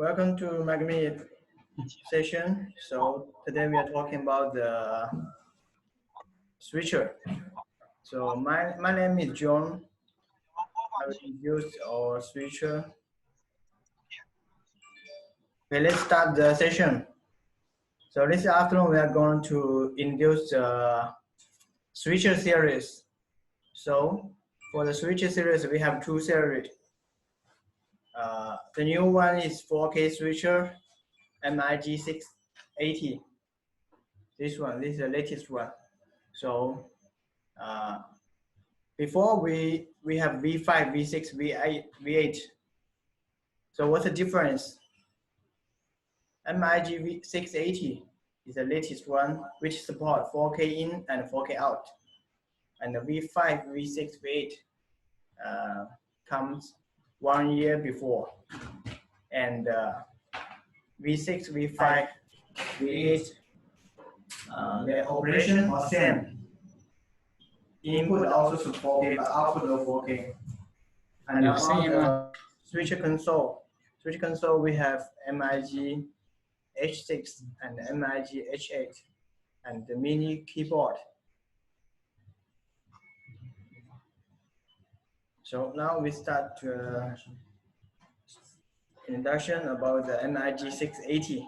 Welcome to Magniamge session. So today we are talking about the switcher. So my name is John. I will use our switcher. Okay, let's start the session. So this afternoon we are going to introduce the switcher series. So for the switcher series we have two series. The new one is 4K switcher, Magniamge 680. This is the latest one. So before we have V5, V6, V8, V8. So what's the difference? Magniamge 680 is the latest one, which support 4K in and 4K out. And the V5, V6, V8 comes 1 year before. And V6, V5, V8, the operation are same. Input also 4K, but output of 4K. And about the switcher console. Switcher console, we have Magniamge H6 and Magniamge H8, and the mini keyboard. So now we start introduction about the Magniamge 680.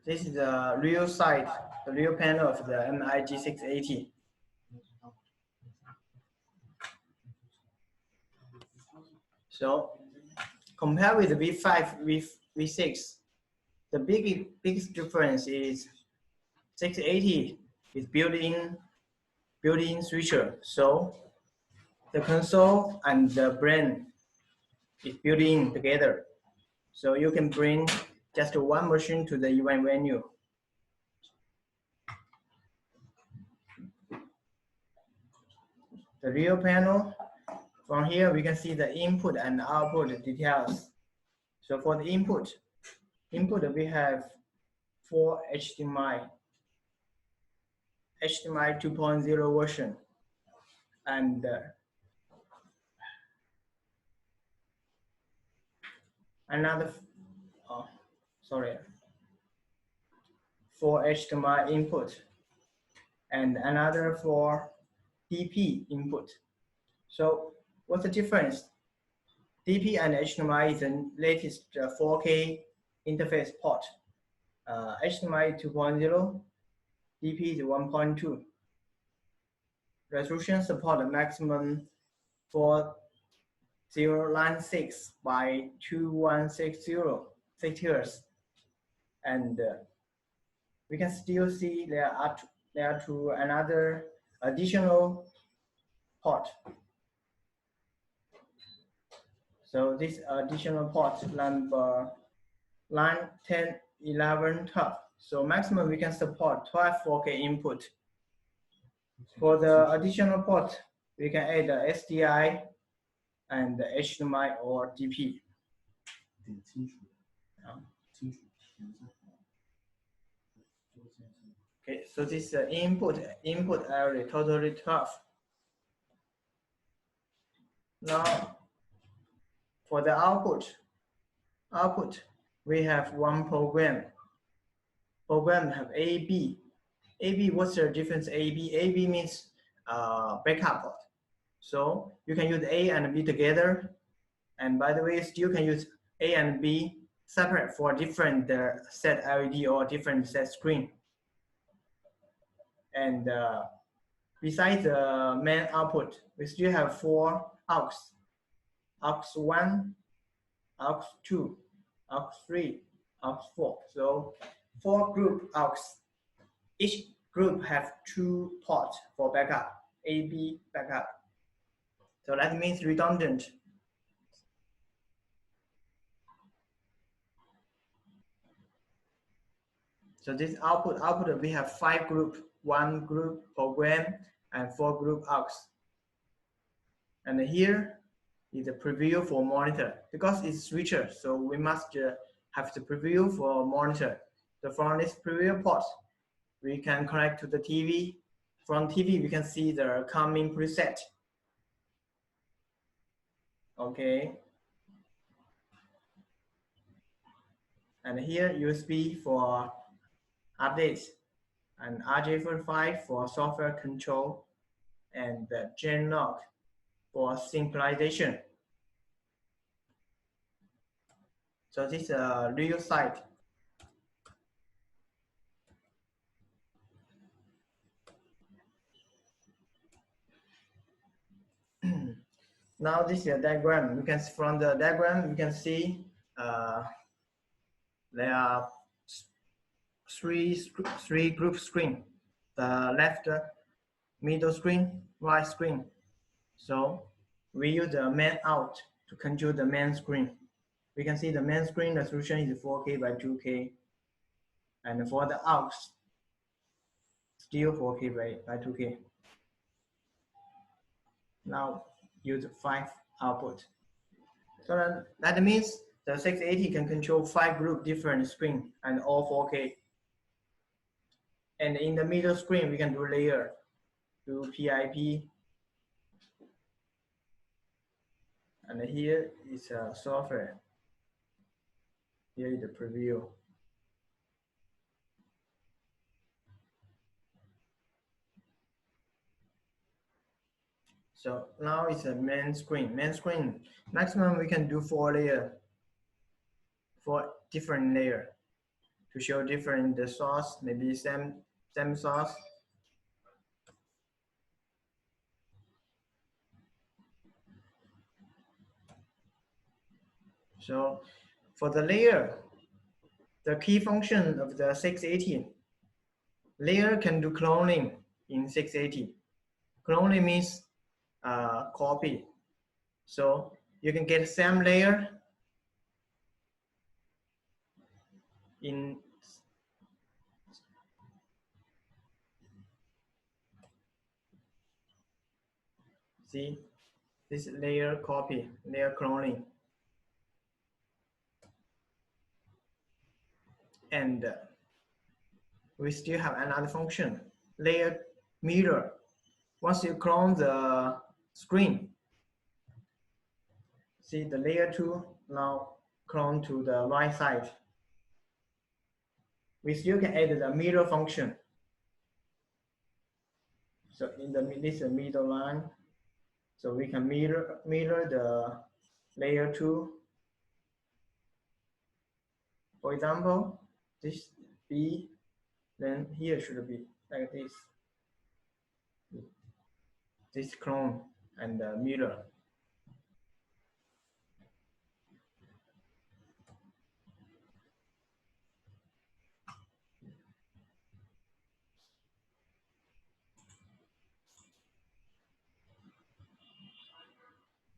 This is the real side, the real panel of the Magniamge 680. So compared with the V5, V6, the biggest difference is 680 is built-in switcher. So the console and the brain is built-in together. So you can bring just one machine to the event venue. The real panel, from here we can see the input and output details. So for the input we have 4 HDMI 2.0 version, and another 4 HDMI input and another 4 DP input. So what's the difference? DP and HDMI is the latest 4K interface port. HDMI 2.0, DP is 1.2. Resolution support a maximum 4096 by 2160 Hz, and we can still see there are another additional port. So this additional port number 9, 10, 11, 12. So maximum we can support 12 4K input. For the additional port, we can add the SDI and the HDMI or DP. Okay, so this is input area, totally 12. Now, for the output, we have one program. Program have AB. AB, what's the difference? AB means backup port. So you can use A and B together. And by the way, still can use A and B separate for different set LED or different set screen. And besides the main output, we still have 4 aux. aux 1, aux 2, aux 3, aux 4. So 4 group aux. Each group have 2 ports for backup, AB backup. So that means redundant. So this output we have 5 group, 1 group program and 4 group aux. And here is the preview for monitor. Because it's switcher, so we must have the preview for monitor. So from this preview port, we can connect to the TV. From TV, we can see the coming preset. Okay. And here USB for updates, and RJ45 for software control, and the gen lock for synchronization. So this is a real site. Now this is a diagram. You can, from the diagram, you can see there are three group screen. The left middle screen, right screen. So we use the main out to control the main screen. We can see the main screen resolution is 4K by 2K, and for the aux, still 4K by 2K. Now use 5 output. So that means the 680 can control 5 group different screen and all 4K. And in the middle screen, we can do layer, do PIP. And here is a software. Here is the preview. So now it's a main screen. Main screen, maximum we can do 4 layers, 4 different layers to show different the source, maybe same source. So for the layer, the key function of the 680, layer can do cloning in 680. Cloning means copy. So you can get same layer in see this layer copy, layer cloning. And we still have another function, layer mirror. Once you clone the screen, see the layer 2 now clone to the right side. We still can add the mirror function. So in the this middle line, so we can mirror the layer 2. For example, this B, then here should be like this. This clone and the mirror.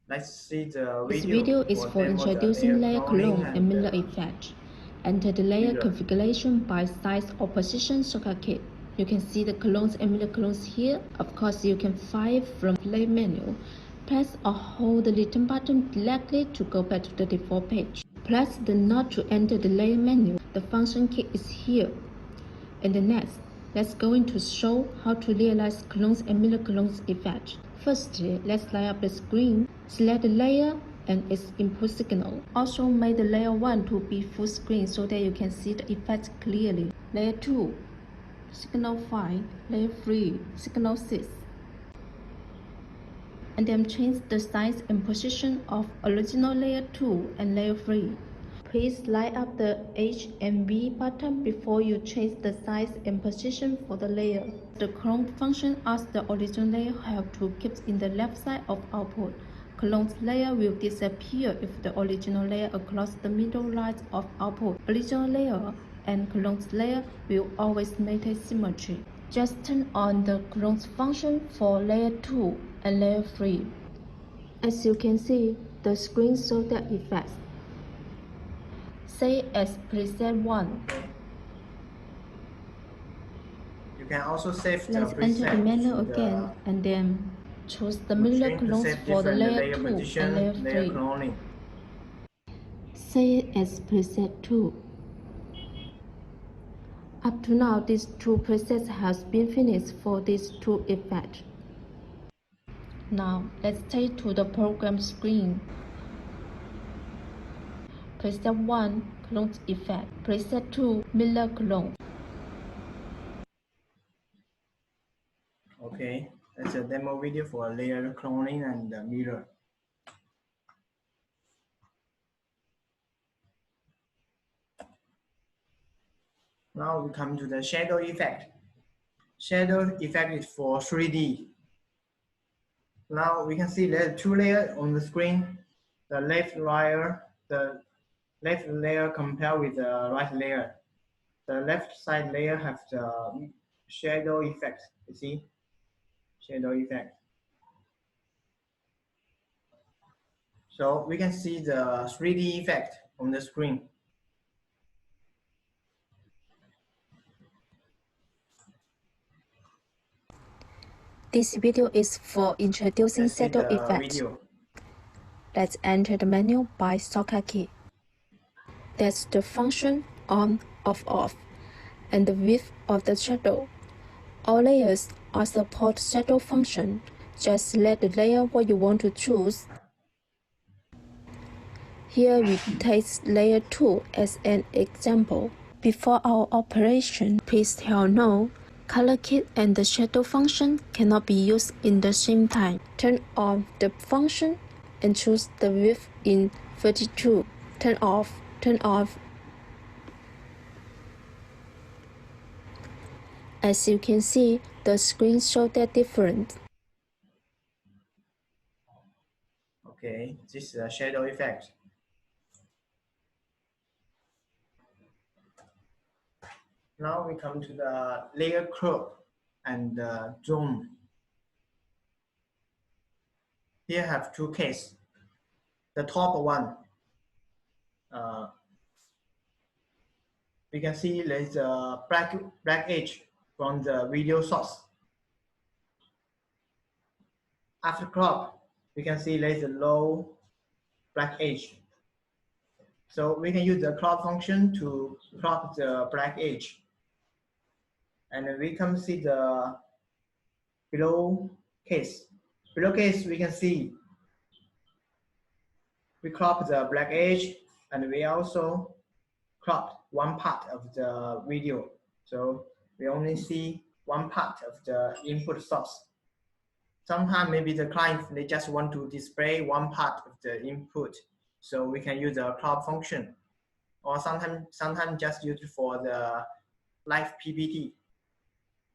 Let's see the video. This video is for introducing layer clone and mirror effect. Enter the layer configuration by size or position shortcut key. You can see the clones and mirror clones here. Of course, you can find from layer menu. Press or hold the return button directly to go back to the default page. Press the node to enter the layer menu. The function key is here. And the next, let's go into show how to realize clones and mirror clones effect. Firstly, let's light up the screen. Select the layer and its input signal. Also make the layer 1 to be full screen so that you can see the effect clearly. Layer 2, signal 5, layer 3, signal 6. And then change the size and position of original layer 2 and layer 3. Please light up the H and V button before you change the size and position for the layer. The clone function asks the original layer have to keep in the left side of output. Clone layer will disappear if the original layer across the middle line of output. Original layer and clone layer will always maintain symmetry. Just turn on the clone function for layer 2 and layer 3. As you can see, the screen shows the effects. Save as preset 1. You can also save the Let's preset enter the menu again and then choose the mirror clones for the layer 2 and layer 3. Cloning. Save as preset 2. Up to now, these two presets has been finished for these two effects. Now, let's take to the program screen. Preset 1, Clone Effect. Preset 2, Mirror Clone. Okay, that's a demo video for layer cloning and mirror. Now we come to the shadow effect. Shadow effect is for 3D. Now we can see there's two layers on the screen. The left layer compared with the right layer. The left side layer has the shadow effect. You see, shadow effect. So we can see the 3D effect on the screen. This video is for introducing Let's see shadow the effect. video. Let's enter the menu by shortcut key. That's the function on, off, and the width of the shadow. All layers are support shadow function. Just select the layer what you want to choose. Here we take layer 2 as an example. Before our operation, please tell no. Color kit and the shadow function cannot be used in the same time. Turn on the function and choose the width in 32. Turn off. As you can see, the screen shows that different. Okay, this is a shadow effect. Now we come to the layer crop and zoom. Here have two cases. The top one, we can see there's a black edge from the video source. After crop, we can see there's a low black edge. So we can use the crop function to crop the black edge. And we can see the below case. Below case, we can see we crop the black edge, and we also cropped one part of the video. So we only see one part of the input source. Sometimes maybe the client, they just want to display one part of the input. So we can use the crop function, or sometimes just use it for the live PPT.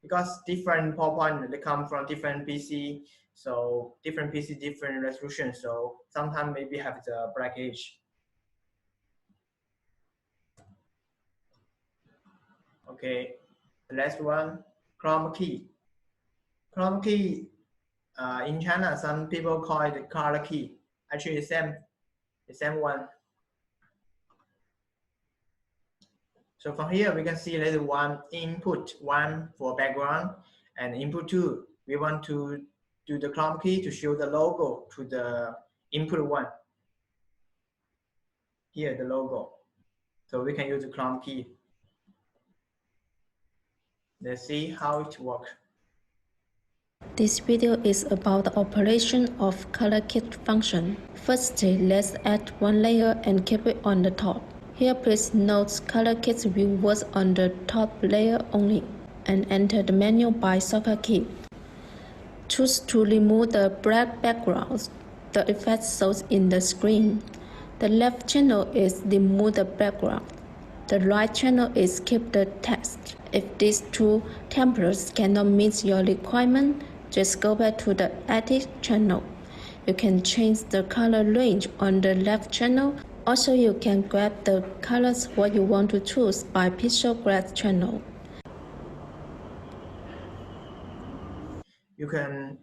Because different PowerPoint, they come from different PC, so different PC, different resolution. So sometimes maybe have the black edge. Okay, the last one, Chroma key. Chroma key, in China, some people call it color key. Actually, the same one. So from here, we can see there's one input, one for background, and input 2. We want to do the Chroma key to show the logo to the input 1. Here, the logo. So we can use the Chroma key. Let's see how it works. This video is about the operation of color kit function. Firstly, let's add one layer and keep it on the top. Here, please note color kit will work on the top layer only, and enter the menu by shortcut key. Choose to remove the black background. The effect shows in the screen. The left channel is remove the background. The right channel is keep the text. If these two templates cannot meet your requirement, just go back to the edit channel. You can change the color range on the left channel. Also, you can grab the colors what you want to choose by pixel graph channel. You can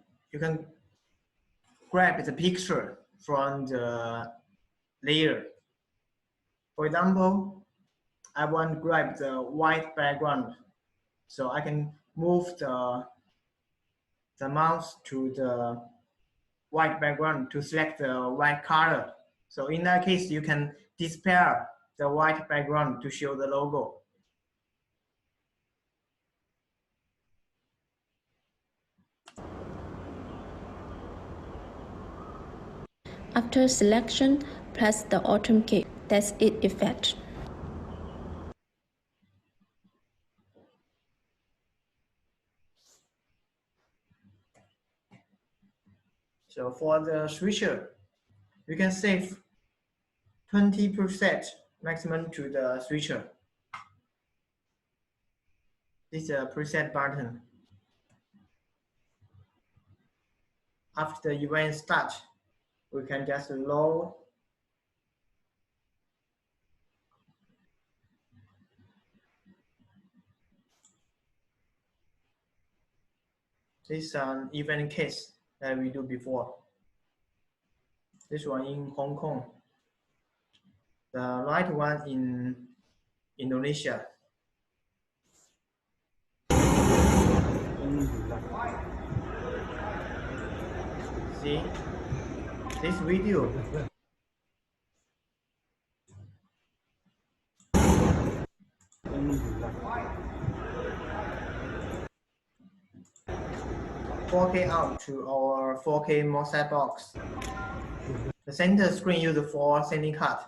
grab the picture from the layer. For example, I want to grab the white background, so I can move the mouse to the white background to select the white color. So in that case, you can display the white background to show the logo. After selection, press the autumn key. That's it effect. So for the switcher, you can save 20% maximum to the switcher. This is a preset button. After the event start, we can just load this is an event case that we do before. This one in Hong Kong. The right one in Indonesia. See this video. "4K out" to our 4K MOSFET box. The center screen uses 4 sending cards,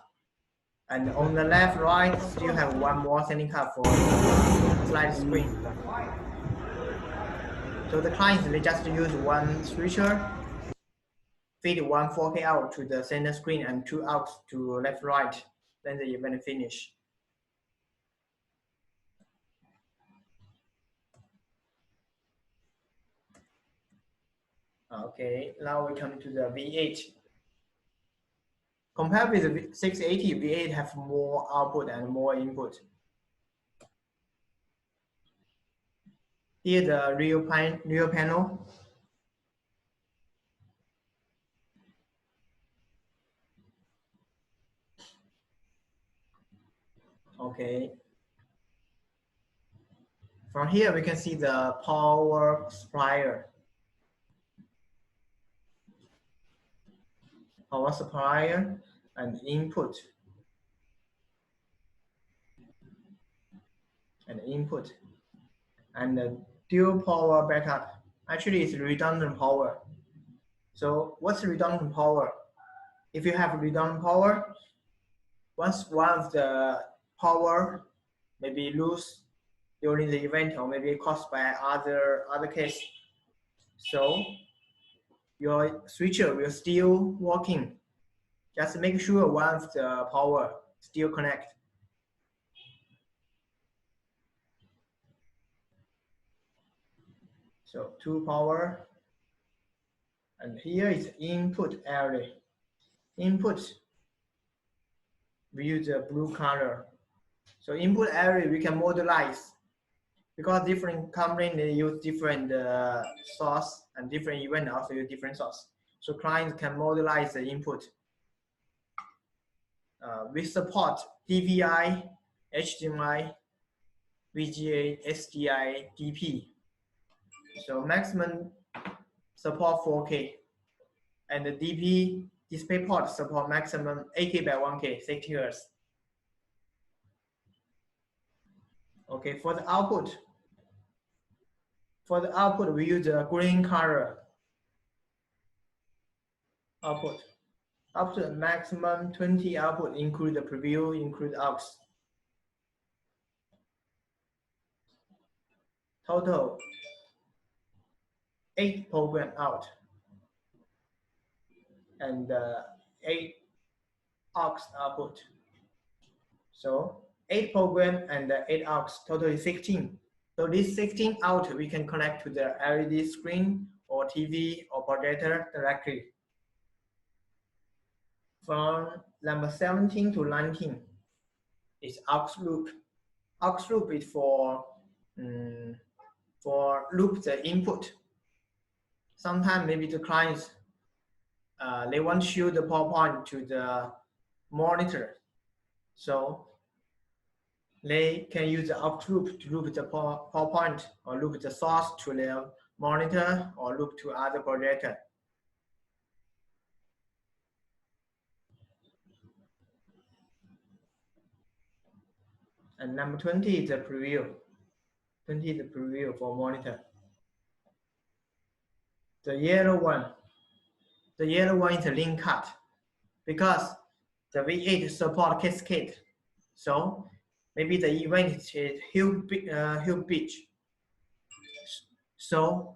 and on the left, right, still have one more sending card for the slide screen. So the clients, they just use one switcher, feed one 4K out to the center screen and 2 outs to left, right. Then the event finish. Okay, now we come to the V8. Compared with the 680, V8 have more output and more input. Here the rear panel. Okay. From here we can see the power supplier. Power supplier and input. And the dual power backup. Actually, it's redundant power. So what's redundant power? If you have redundant power, once one of the power maybe lose during the event or maybe caused by other case, so your switcher will still working. Just make sure one of the power still connect. So 2 power, and here is input area. Input, we use the blue color. So input area we can modelize, because different company they use different source, and different event also use different source. So clients can modelize the input. We support DVI, HDMI, VGA, SDI, DP. So maximum support 4K, and the DP DisplayPort support maximum 8K by 1K, 60 Hz. Okay, for the output we use the green color. Output up to maximum 20 output, include the preview, include aux. Total 8 program out and 8 aux output. So 8 program and 8 aux, total is 16. So this 16 out we can connect to the LED screen or TV or projector directly. From number 17 to 19 is aux loop. Aux loop is for loop the input. Sometimes maybe the clients they want to show the PowerPoint to the monitor, so they can use the aux loop to loop the PowerPoint or loop the source to their monitor or loop to other projector. And number 20 is the preview. 20 is the preview for monitor. The yellow one is a link cut. because the V8 support cascade. So maybe the event is huge pitch. So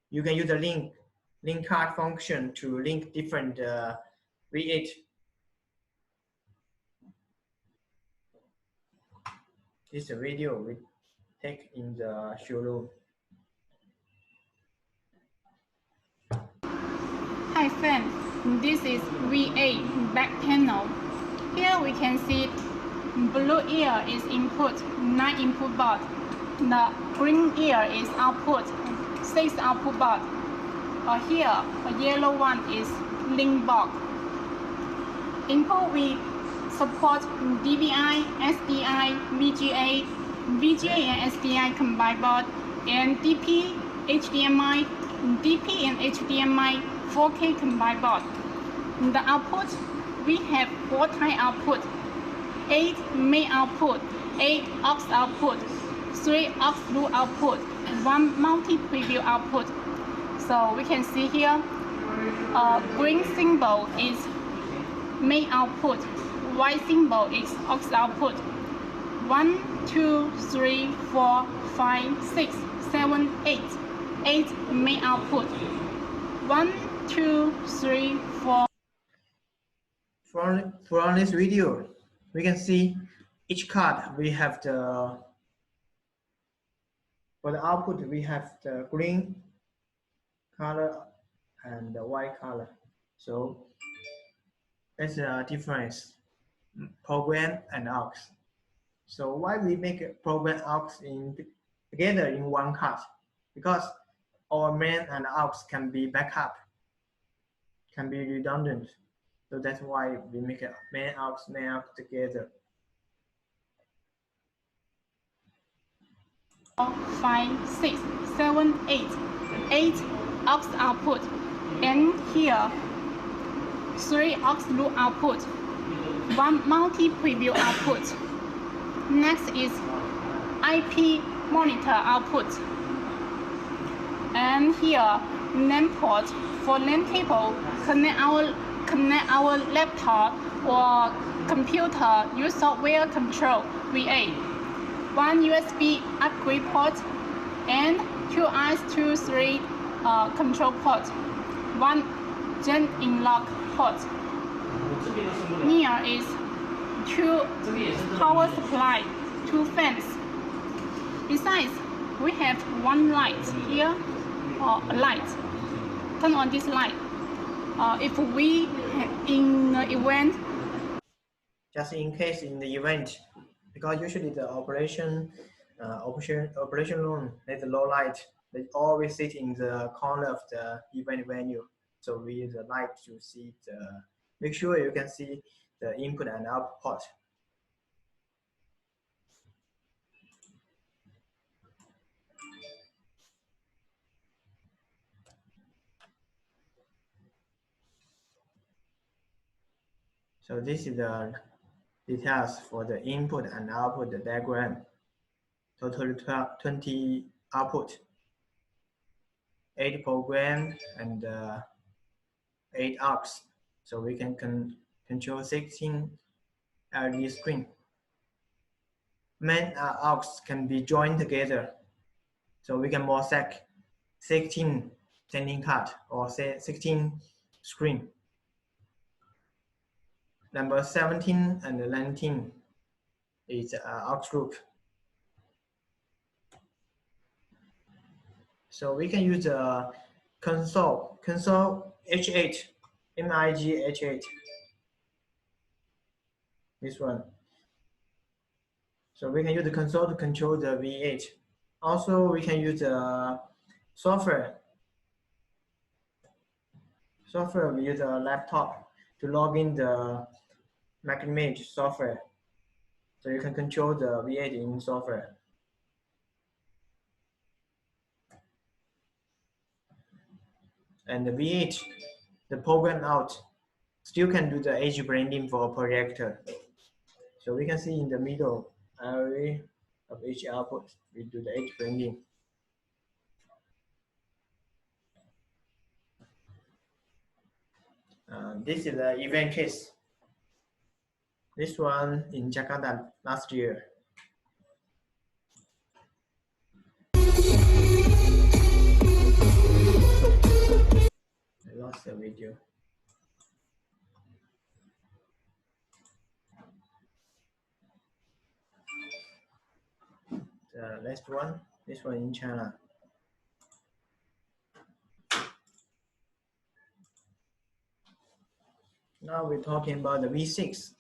you can use the link card function to link different V8. This is a video we take in the showroom. Hi friends, this is V8 back panel. Here we can see blue ear is input, 9 input baud. The green ear is output, 6 output baud. Here, a yellow one is link box. Input we support DVI, SDI, VGA, and SDI combined board, and DP, HDMI, DP and HDMI 4K combined board. The output, we have 4 type output, 8 main output, 8 aux output, 3 aux loop output, and 1 multi-preview output. So we can see here, green symbol is main output, white symbol is aux output. 1, 2, 3, 4, 5, 6, 7, 8. 8 main output. 1, 2, 3, 4. From this video, we can see each card we have the, for the output we have the green color and the white color. So that's a difference, program and aux. So why we make a program aux together in one card? Because our main and aux can be backup, can be redundant. So that's why we make a main aux together. 4, 5, 6, 7, 8. 8 aux output. And here, 3 aux loop output. 1 multi-preview output. Next is IP monitor output. And here, LAN port. For LAN cable, connect our laptop or computer, use software control V8. 1 USB upgrade port and 2 RS-232 control port. 1 gen in-lock port. Here is 2 power supply, 2 fans. Besides, we have 1 light here, a light. Turn on this light. If we in the event, just in case in the event, because usually the operation room has a low light. They always sit in the corner of the event venue. So we use the light to see make sure you can see the input and output. So this is the details for the input and output diagram. Total 20 output, 8 program and 8 aux. So we can control 16 LED screen. Main aux can be joined together. So we can mosaic 16 sending card or say 16 screen. Number 17 and 19 is aux loop. So we can use the console H8, MIG H8. This one. So we can use the console to control the V8. Also, we can use the software. We use a laptop to log in the Magniamge software. So you can control the V8 in software. And the V8, the program out, still can do the edge blending for projector. So we can see in the middle area of each output, we do the edge blending. This is the event case. This one in Jakarta last year. I lost the video. The last one, this one in China. Now we're talking about the V6.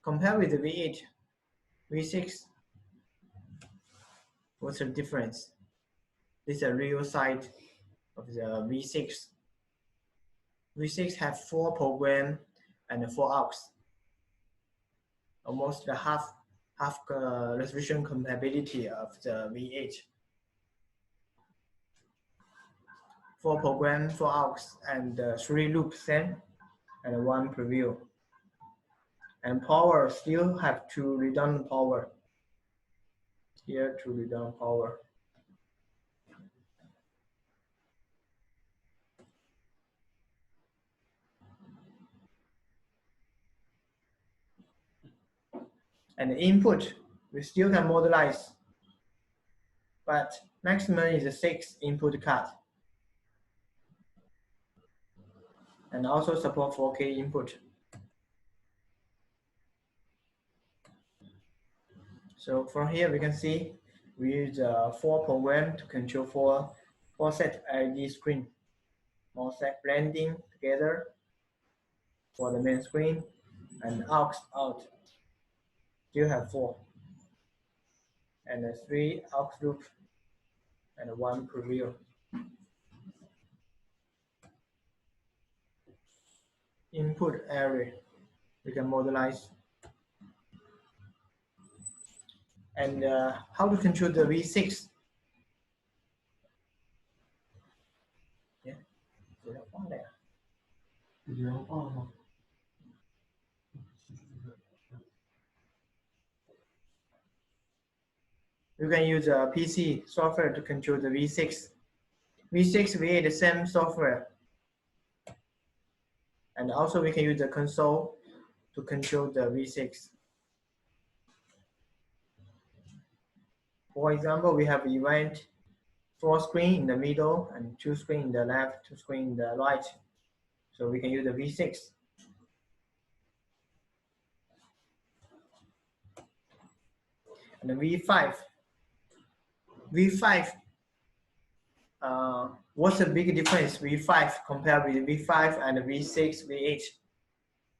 Compared with the V8, V6, what's the difference? This is a real side of the V6. V6 have 4 programs and 4 aux. Almost the half resolution compatibility of the V8. 4 programs, 4 aux, and 3 loop same, and 1 preview. And power still have 2 redundant power. Here 2 redundant power. And the input, we still can modelize, but maximum is a 6 input card. And also support 4K input. So from here we can see we use 4 programs to control 4 set LED screen. All set blending together for the main screen, and aux out. Still have 4. And 3 aux loop and 1 preview. Input area, we can modelize. And how to control the V6? Yeah. You can use a PC software to control the V6. V6, V8, the same software. And also we can use the console to control the V6. For example, we have event 4 screen in the middle and 2 screen in the left, 2 screen in the right. So we can use the V6. And the V5. V5, what's the big difference V5 compared with V5 and V6, V8?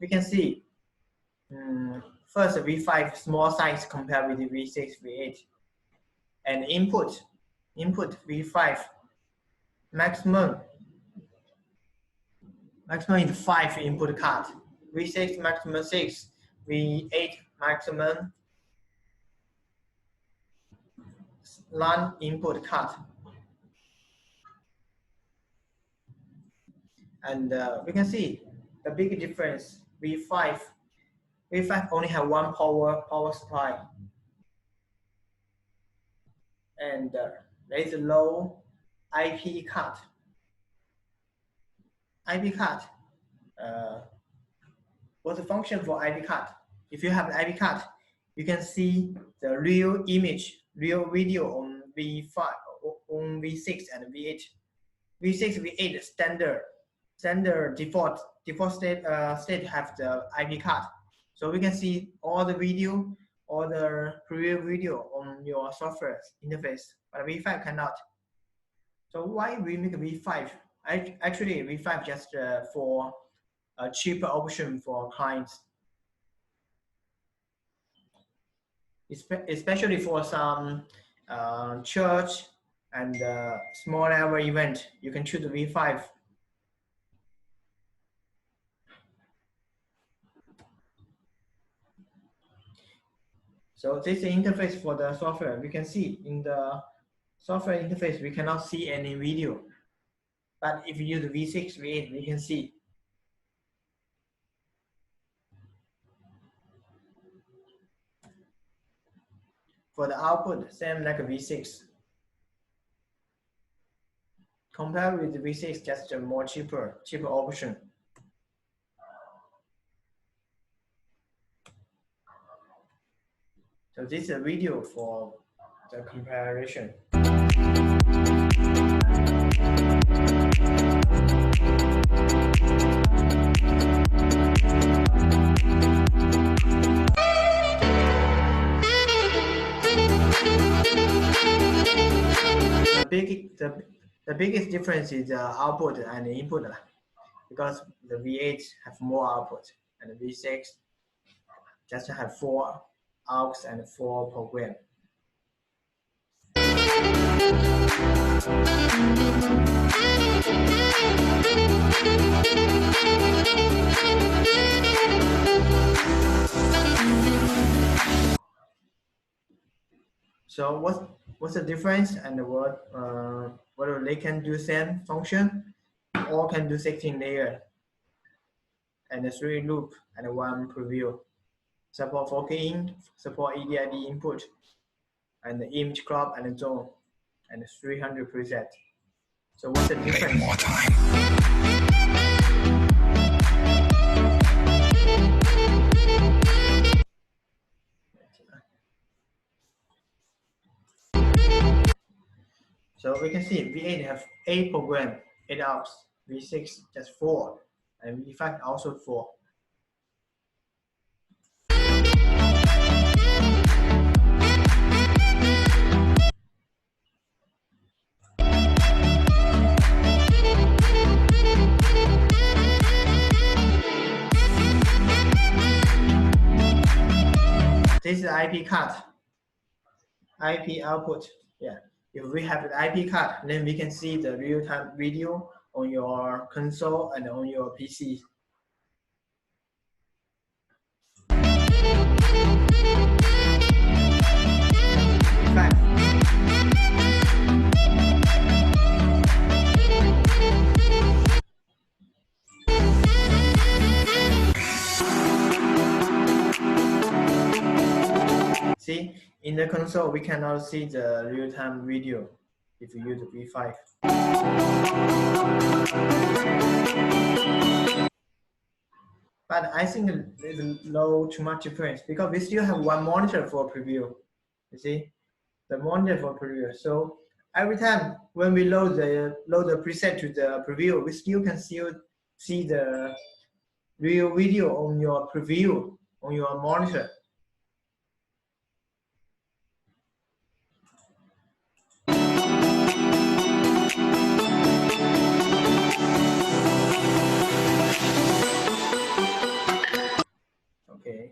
We can see first V5 small size compared with the V6, V8. And input V5 maximum is 5 input card. V6 maximum 6, V8 maximum LAN input card. And we can see the big difference. V5 only have 1 power supply, and there is a low IP card. IP card. What's the function for IP card? If you have an IP card, you can see the real image, real video on V5, on V6 and V8. V6, V8 standard default state have the IP card, so we can see all the video, all the preview video on your software interface, but V5 cannot. So why we make V5? Actually, V5 just for a cheaper option for clients, especially for some church and small level event. You can choose the V5. So this is the interface for the software. We can see in the software interface, we cannot see any video. But if you use the V6, V8, we can see. For the output, same like a V6. Compared with V6, just a more cheaper option. So this is a video for the comparison. The biggest difference is the output and the input, because the V8 have more output and the V6 just have 4 aux and 4 program. So what's the difference, and whether they can do same function or can do 16 layer and 3 loop and 1 preview, support 4K in, support EDID input, and the image crop and zone, and 300 preset. So what's the difference? More time. So we can see V8 have 8 program, 8 aux, V6 just 4, and V5 also 4. This is IP card, IP output. Yeah, if we have the IP card, then we can see the real-time video on your console and on your PC. See, in the console, we cannot see the real-time video if you use the V5. But I think there's no too much difference because we still have 1 monitor for preview. You see, the monitor for preview. So every time when we load the preset to the preview, we still can see the real video on your preview on your monitor. Okay.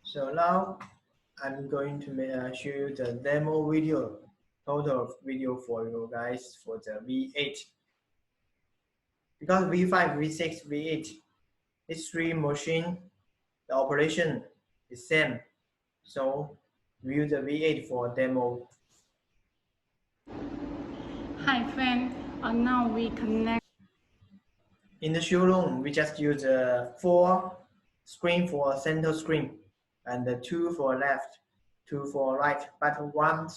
So now I'm going to show you the demo video, total video for you guys for the V8. Because V5, V6, V8, these 3 machine, the operation is same. So view the V8 for demo. Hi friend, now we connect. In the showroom, we just use 4 screen for center screen, and 2 for left, 2 for right. But one of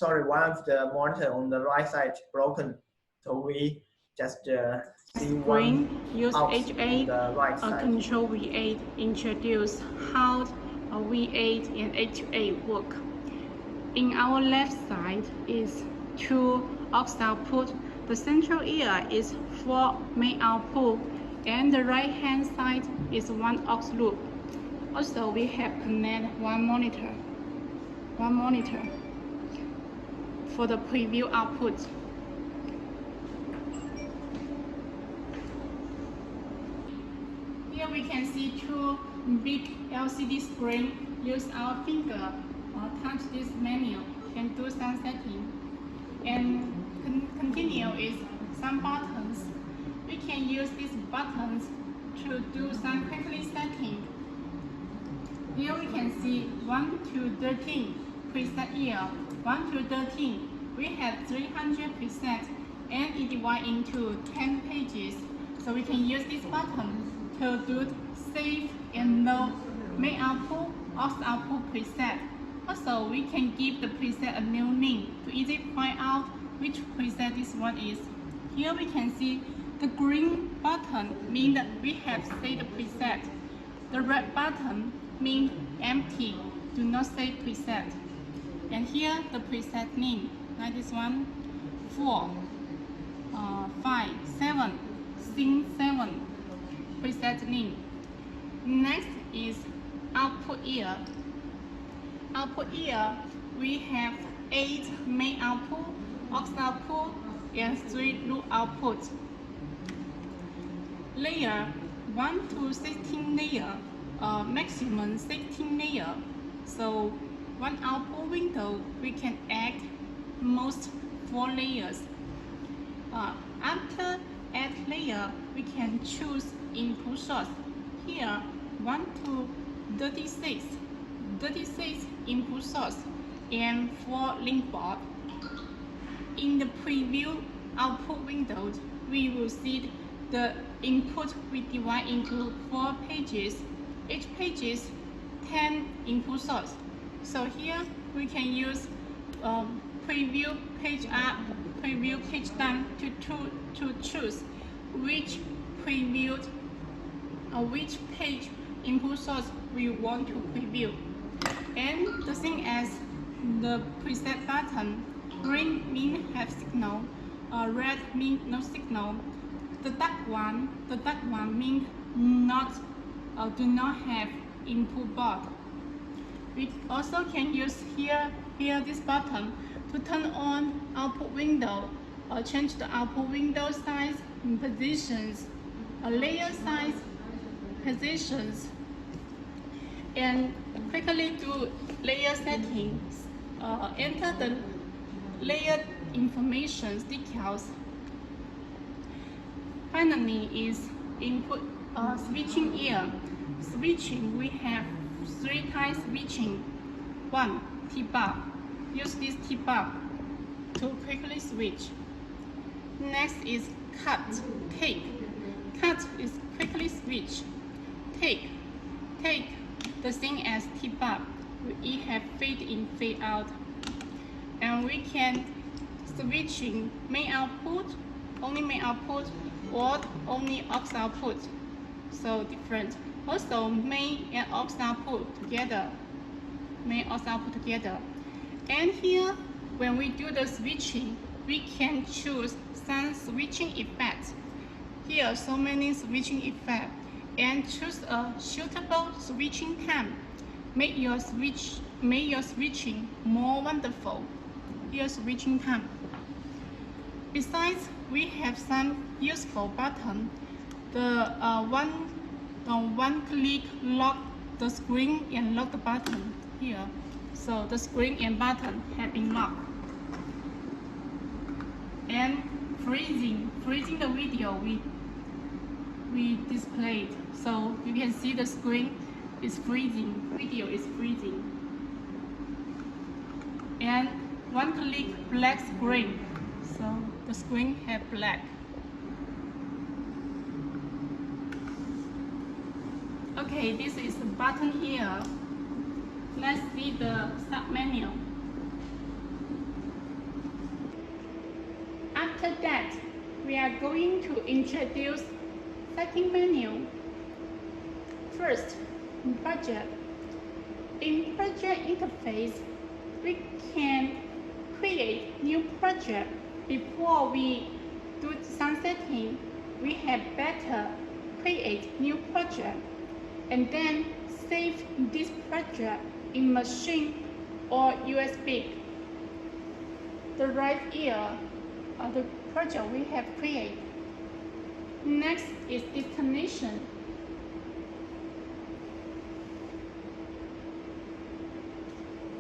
the monitor on the right side broken, so we just see one use H8 on the right side. Control V8 introduce how V8 and H8 work. In our left side is 2 aux output. The central ear is 4 main output, and the right hand side is 1 aux loop. Also, we have connected one monitor for the preview output. Here we can see 2 big LCD screen. Use our finger or touch this menu and do some setting. And continue is some buttons. We can use these buttons to do some quickly setting. Here we can see 1 to 13 preset year. 1 to 13, we have 300 preset, and it divides into 10 pages. So we can use this button to do save and load main output, aux output preset. Also, we can give the preset a new name to easily find out which preset this one is. Here we can see the green button means that we have saved the preset. The red button means empty, do not save preset. And here the preset name, like this one, 4, 5, 7, scene 7, preset name. Next is output ear. Output ear, we have 8 main output, aux output, and 3 loop output. Layer 1 to 16 layer, maximum 16 layer. So one output window, we can add most 4 layers. After add layer, we can choose input source. Here 1 to 36 input source and 4 link board. In the preview output window, we will see the input we divide into 4 pages. Each page is 10 input source. So here we can use preview page up, preview page down to choose which previewed which page input source we want to preview. And the same as the preset button, green means have signal, red means no signal. The dark one means do not have input board. We also can use here this button to turn on output window or change the output window size, positions, layer size, positions, and quickly do layer settings. Enter the layer information details. Finally is input switching ear. Switching, we have 3 types switching. 1, T-bar. Use this T-bar to quickly switch. Next is cut, take. Cut is quickly switch. Take, the same as T-bar. We have fade in, fade out. And we can switching main output, only main output, or only aux output. So different. Also main and aux output together. Main aux output together. And here, when we do the switching, we can choose some switching effects. Here, so many switching effects, and choose a suitable switching time. Make your switching more wonderful. Here, switching time. Besides, we have some useful button. The one click lock the screen and lock the button here. So the screen and button have been locked. And freezing the video we displayed. So you can see the screen is freezing, video is freezing. And one click black screen. So the screen have black. Okay, this is the button here. Let's see the start menu. After that, we are going to introduce setting menu. First, project. In project interface, we can create new project. Before we do some setting, we have better create new project and then save this project in machine or USB. The right ear of the project we have created. Next is destination.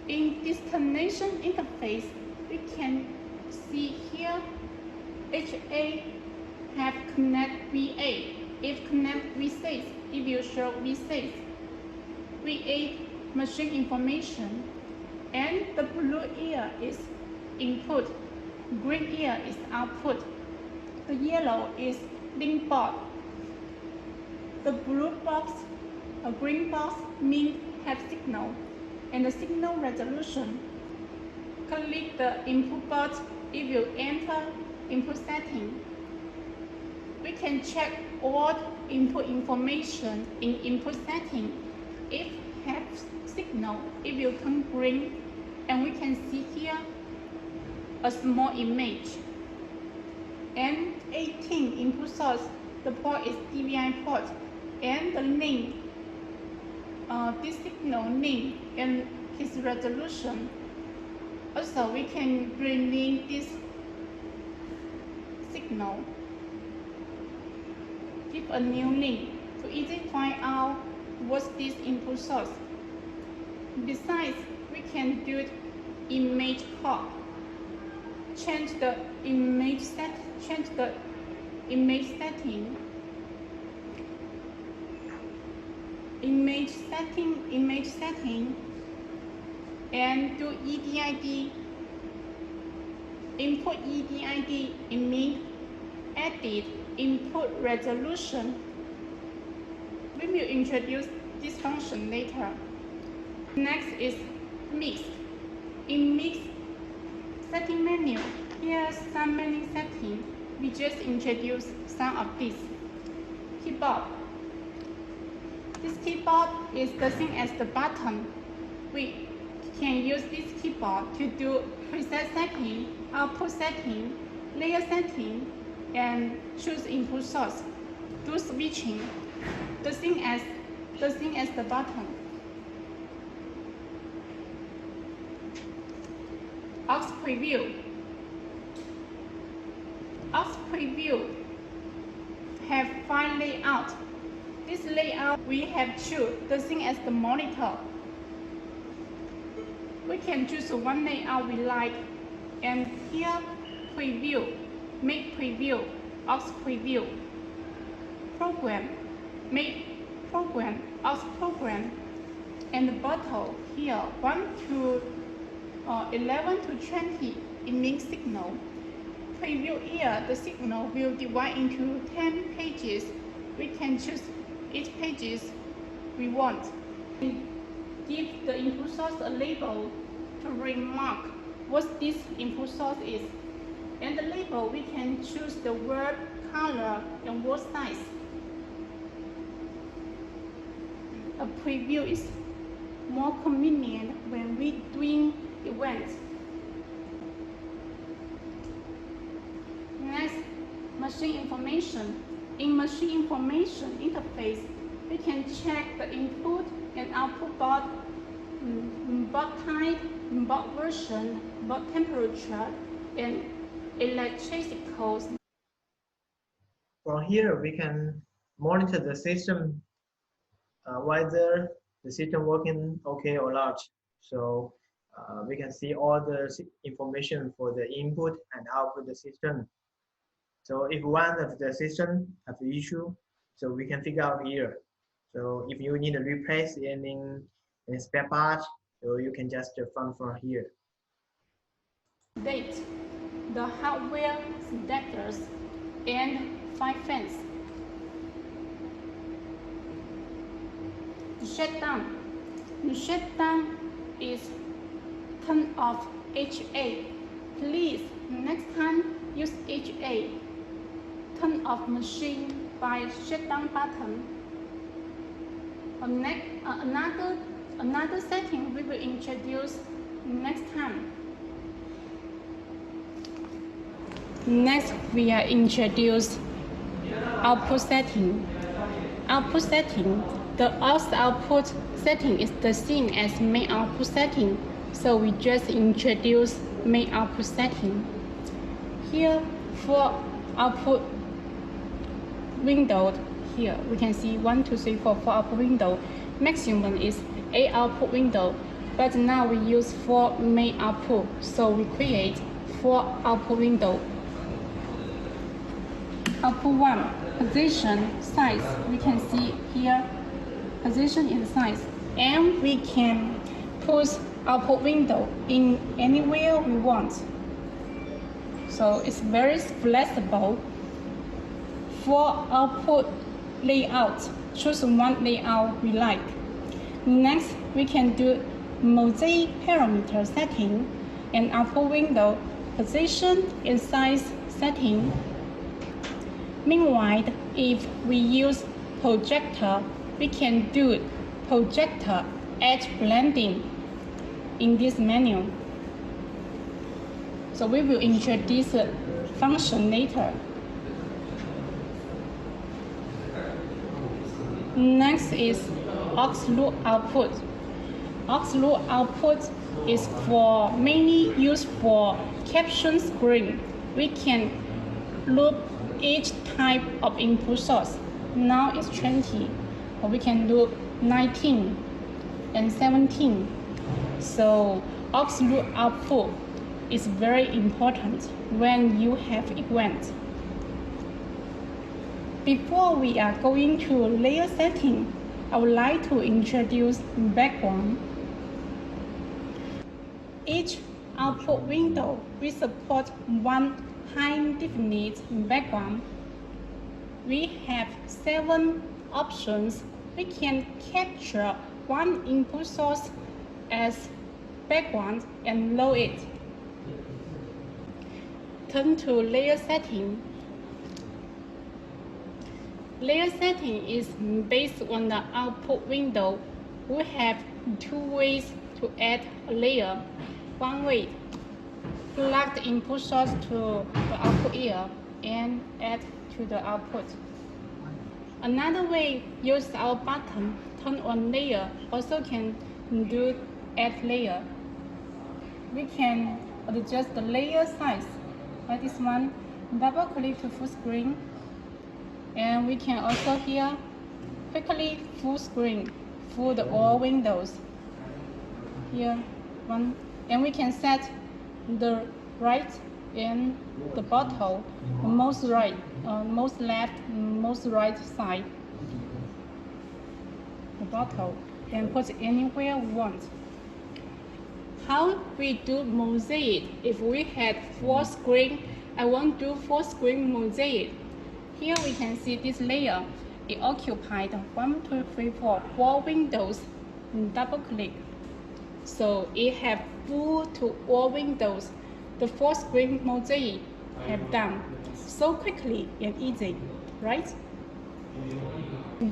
In destination interface, we can see here HA have connect VA. If connect V6, it will show V6. V8 machine information, and the blue ear is input, green ear is output. The yellow is link board, The blue box, a green box means have signal, and the signal resolution. Click the input box if you enter input setting. We can check all input information in input setting if have signal if you turn green, and we can see here a small image. And 18 input source, the port is DVI port, and the name, this signal name and its resolution. Also, we can rename this signal. Give a new link to easily find out what's this input source. Besides, we can do image code. Change the image setting. Image setting, and do EDID. Input EDID, it means edit input resolution. We will introduce this function later. Next is mix. In mix setting menu, here are some menu settings. We just introduce some of these. Keyboard. This keyboard is the same as the button. We can use this keyboard to do preset setting, output setting, layer setting, and choose input source. Do switching, the same as the button. Aux preview. Aux preview have 5 layouts. This layout we have choose the same as the monitor. We can choose one layout we like, and here preview, make preview, aux preview, program, make program, aux program, and the bottle here 1 to 11 to 20, it means signal. Preview here, the signal will divide into 10 pages. We can choose each pages we want. Give the input source a label to remark what this input source is. And the label, we can choose the word, color, and word size. A preview is more convenient when we doing events. Next, machine information. In machine information interface, we can check the input and output baud, baud type, baud version, baud temperature, and electricals. From here, we can monitor the system, whether the system working okay or not. So we can see all the information for the input and output the system. So if one of the system have an issue, so we can figure out here. So if you need to replace any spare part, so you can just find from here. Date, the hardware status, and 5 fans. The shutdown. The shutdown is turn off HA. Please, next time use HA. Turn off machine by shutdown button. Another setting we will introduce next time. Next, we are introduce output setting. Output setting. The aux output setting is the same as main output setting, so we just introduce main output setting. Here, for output window, here we can see 1, 2, 3, 4 output window. Maximum is 8 output window, but now we use 4 main output, so we create 4 output window. Output 1, position, size. We can see here position and size, and we can put output window in anywhere we want. So it's very flexible. For output layout, choose one layout we like. Next, we can do mosaic parameter setting and output window position and size setting. Meanwhile, if we use projector, we can do projector edge blending in this menu. So we will introduce this function later. Next is aux loop output. Aux loop output is mainly used for caption screen. We can loop each type of input source. Now it's 20, or we can loop 19 and 17. So aux loop output is very important when you have events. Before we are going to layer setting, I would like to introduce background. Each output window will support one high-definite background. We have 7 options. We can capture one input source as background and load it. Turn to layer setting. Layer setting is based on the output window. We have 2 ways to add a layer. One way, plug the input source to the output ear and add to the output. Another way, use our button, turn on layer, also can do add layer. We can adjust the layer size, like this one, double click to full screen. And we can also here quickly full screen for all windows. Here one, and we can set the right and the bottom, most right, most left, most right side. The bottom, and put it anywhere we want. How we do mosaic? If we had 4 screen, I want to do 4 screen mosaic. Here we can see this layer. It occupied 1, 2, 3, 4 windows. Double click. So it have full to all windows. The 4 screen mosaic have done so quickly and easy, right?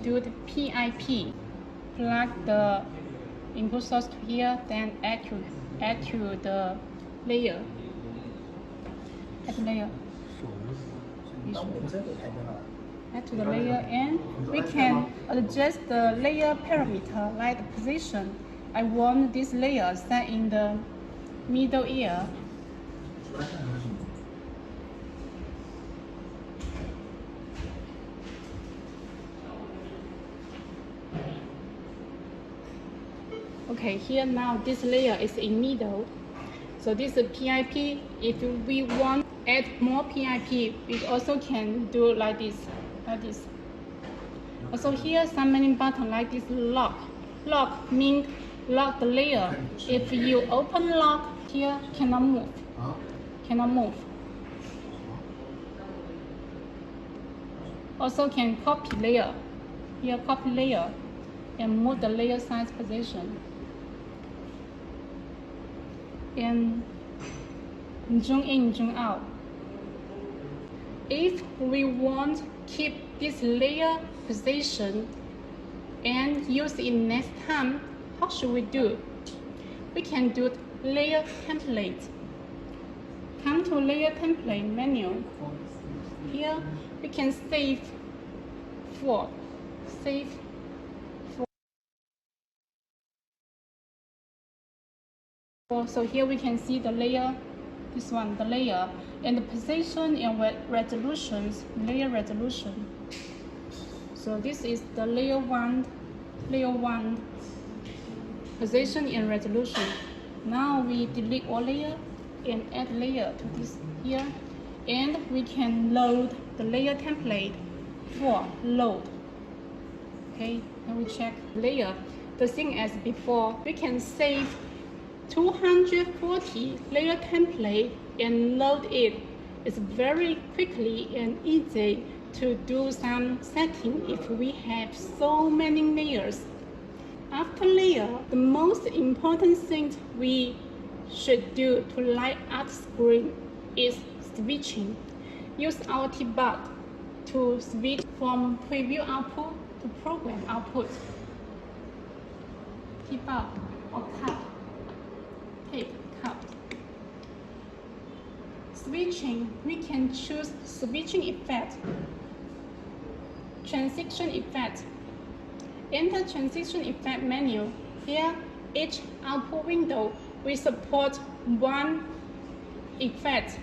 Do the PIP. Plug the input source to here, then add to the layer. Add layer. Add to the layer, and we can adjust the layer parameter like the position. I want this layer set in the middle ear. Okay, here now this layer is in middle. So this is PIP. If we want add more PIP, we also can do like this, Also here some many button like this lock. Lock means lock the layer. If you open lock, here cannot move. Also can copy layer. Here copy layer and move the layer size position. And zoom in, zoom out. If we want to keep this layer position and use it next time, how should we do? We can do layer template. Come to layer template menu. Here we can save for. So here we can see the layer, this one, the layer, and the position and resolutions, layer resolution. So this is the layer one position and resolution. Now we delete all layer and add layer to this here, and we can load the layer template for load. Okay, now we check layer. The same as before, we can save 240 layer template and load it. It's very quickly and easy to do some setting if we have so many layers. After layer, the most important thing we should do to light up screen is switching. Use our T-bar to switch from preview output to program output. T-bar or cup. Take cup. Switching, we can choose switching effect, transition effect. Enter transition effect menu. Here, each output window will support one effect.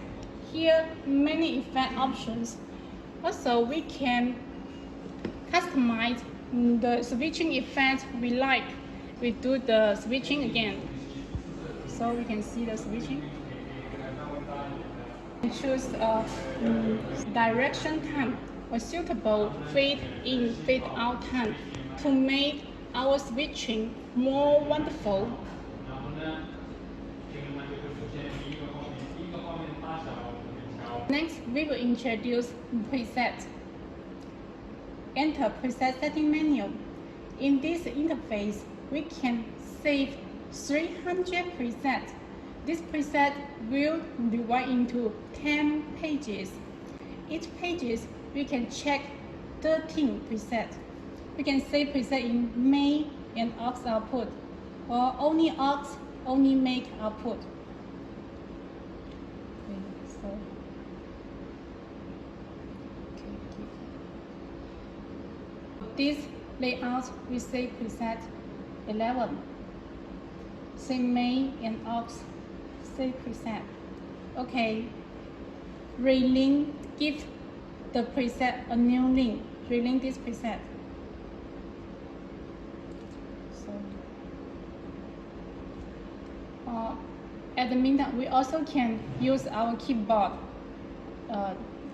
Here, many effect options. Also, we can customize the switching effect we like. We do the switching again. So we can see the switching. Choose a direction time, a suitable fade in, fade out time to make our switching more wonderful. Next, we will introduce preset. Enter preset setting menu. In this interface, we can save 300 presets. This preset will divide into 10 pages. Each pages we can check 13 presets. We can save preset in make and aux output, or only aux, only make output. This layout we save preset 11. Save main and aux, save preset. Okay. Relink, give the preset a new link. Relink this preset. At the meantime, we also can use our keyboard.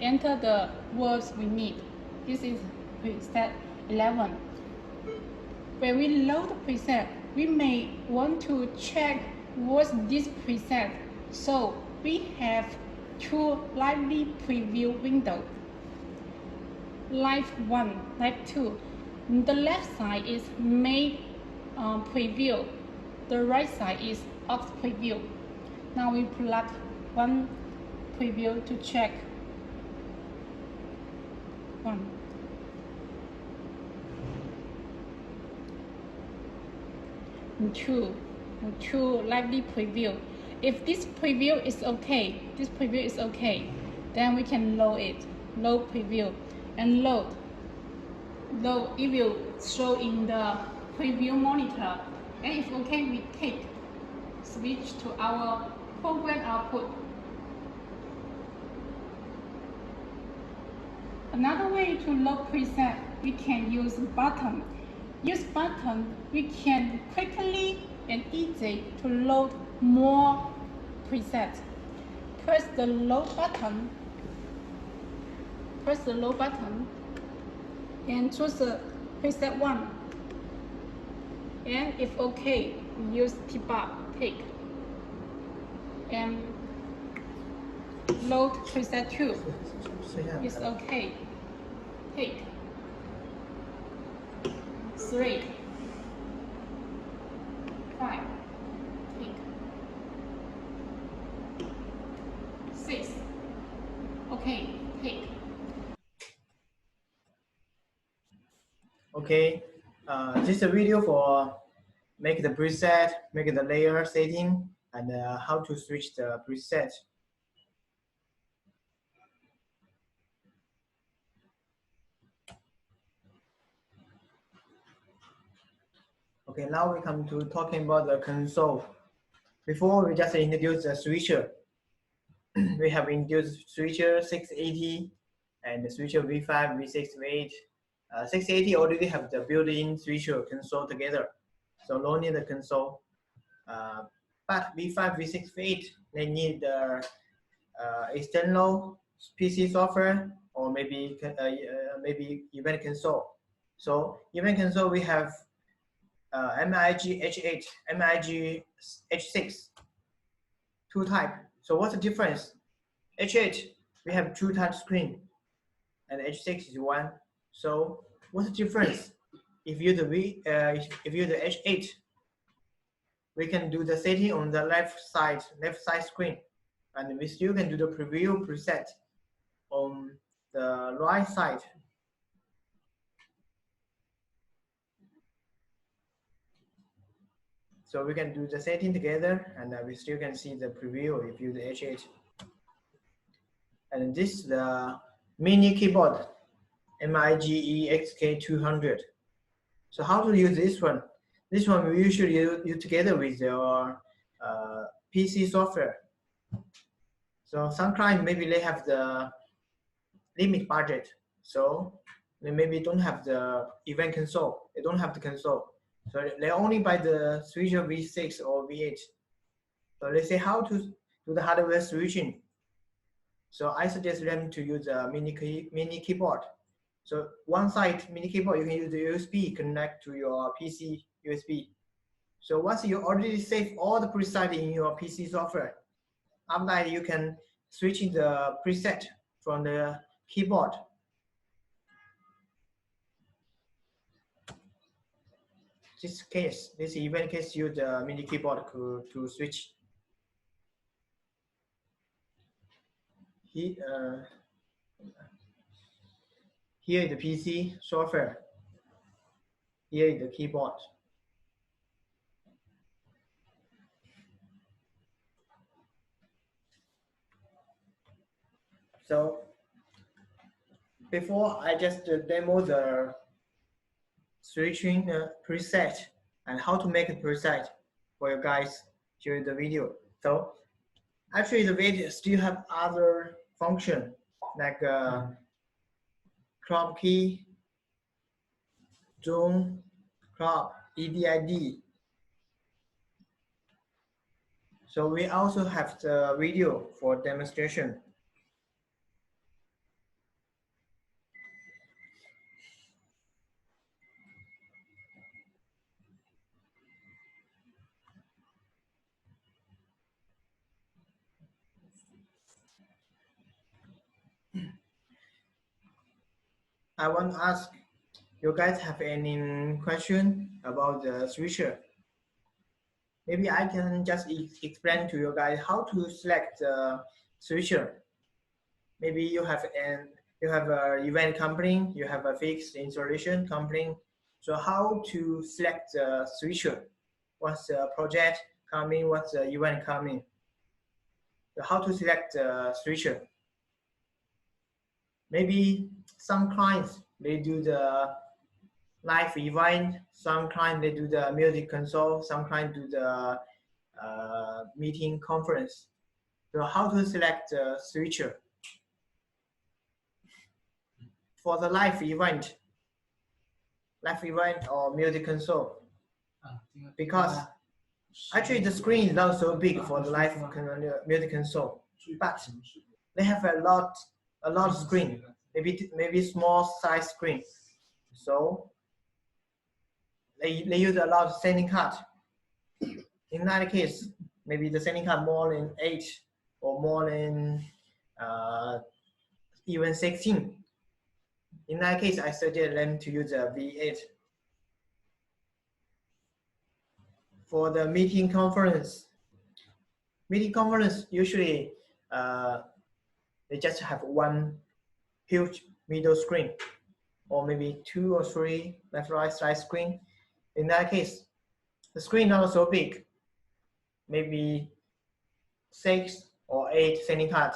Enter the words we need. This is preset 11. When we load the preset, we may want to check what's this preset. So we have two lively preview windows. Live 1, Live 2. The left side is make preview. The right side is aux preview. Now we plug one preview to check. 1. Two lively preview. If this preview is okay, then we can load it. Load preview and load. It will show in the preview monitor. And if okay, we take switch to our program output. Another way to load preset, we can use button. Use button, we can quickly and easy to load more presets. Press the load button. And choose the preset 1. And if okay, use T-bar, take. And load preset 2. It's okay. Take. 3. 5. Take. 6. Okay. Take. Okay. This is a video for make the preset, make the layer setting, and how to switch the preset. Okay, now we come to talking about the console. Before we just introduced the switcher. We have introduced switcher 680 and the switcher V5, V6, V8. 680 already have the built-in switcher console together, so no need the console. But V5, V6, V8, they need the external PC software or maybe event console. So event console we have MIG H8, MIG H6, two type. So what's the difference? H8 we have two touch screen, and H6 is 1. So what's the difference? If you the H8, we can do the setting on the left side screen, and we still can do the preview preset on the right side. So we can do the setting together, and we still can see the preview if you use the H8. And this is the mini keyboard, MIGE XK200. So how to use this one? This one we usually use together with your PC software. So some clients maybe they have the limit budget, so they maybe don't have the event console. They don't have the console, so they only buy the switcher V6 or V8. So they say how to do the hardware switching. So I suggest them to use a mini keyboard. So one side mini keyboard, you can use the USB connect to your PC USB. So once you already save all the preset in your PC software, after that you can switch in the preset from the keyboard. This event case, use the mini keyboard to switch. Here is the PC software. Here is the keyboard. So before I just demo the switching preset and how to make a preset for you guys during the video. So actually the video still have other function like crop key, zoom, crop, EDID. So we also have the video for demonstration. I want to ask, you guys have any question about the switcher? Maybe I can just explain to you guys how to select the switcher. Maybe you have an event company, you have a fixed installation company. So how to select the switcher? What's the project coming? What's the event coming? So how to select the switcher? Maybe some clients they do the live event, some clients they do the music console, some clients do the meeting conference. So how to select the switcher? For the live event or music console, because actually the screen is not so big for the live music console, but they have a lot of screen, maybe small size screen. So they use a lot of sending card. In that case, maybe the sending card more than 8 or more than even 16. In that case, I suggest them to use a V8. For the meeting conference usually they just have one huge middle screen, or maybe 2 or 3 left right side screen. In that case, the screen not so big, maybe 6 or 8 sending card.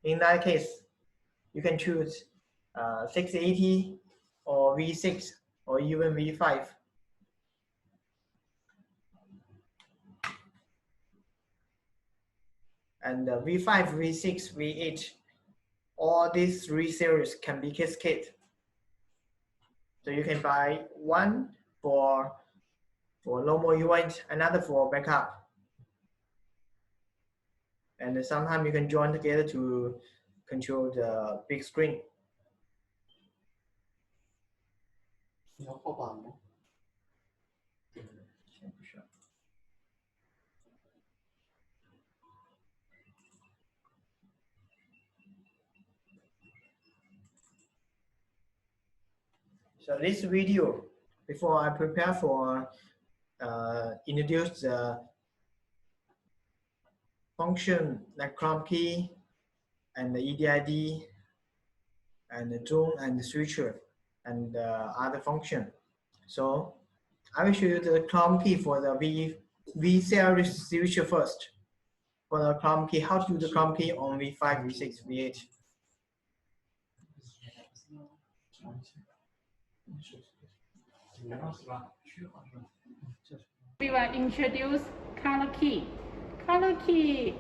In that case, you can choose 680 or V6 or even V5. And V5, V6, V8, all these 3 series can be cascade. So you can buy one for normal event, another for backup. And sometimes you can join together to control the big screen. So this video, before I prepare for introduce the function like Chroma key and the EDID and the zoom and the switcher and other function. So I will show you the Chroma key for the V series switcher first. For the Chroma key, how to do the Chroma key on V5, V6, V8. We will introduce color key. Color key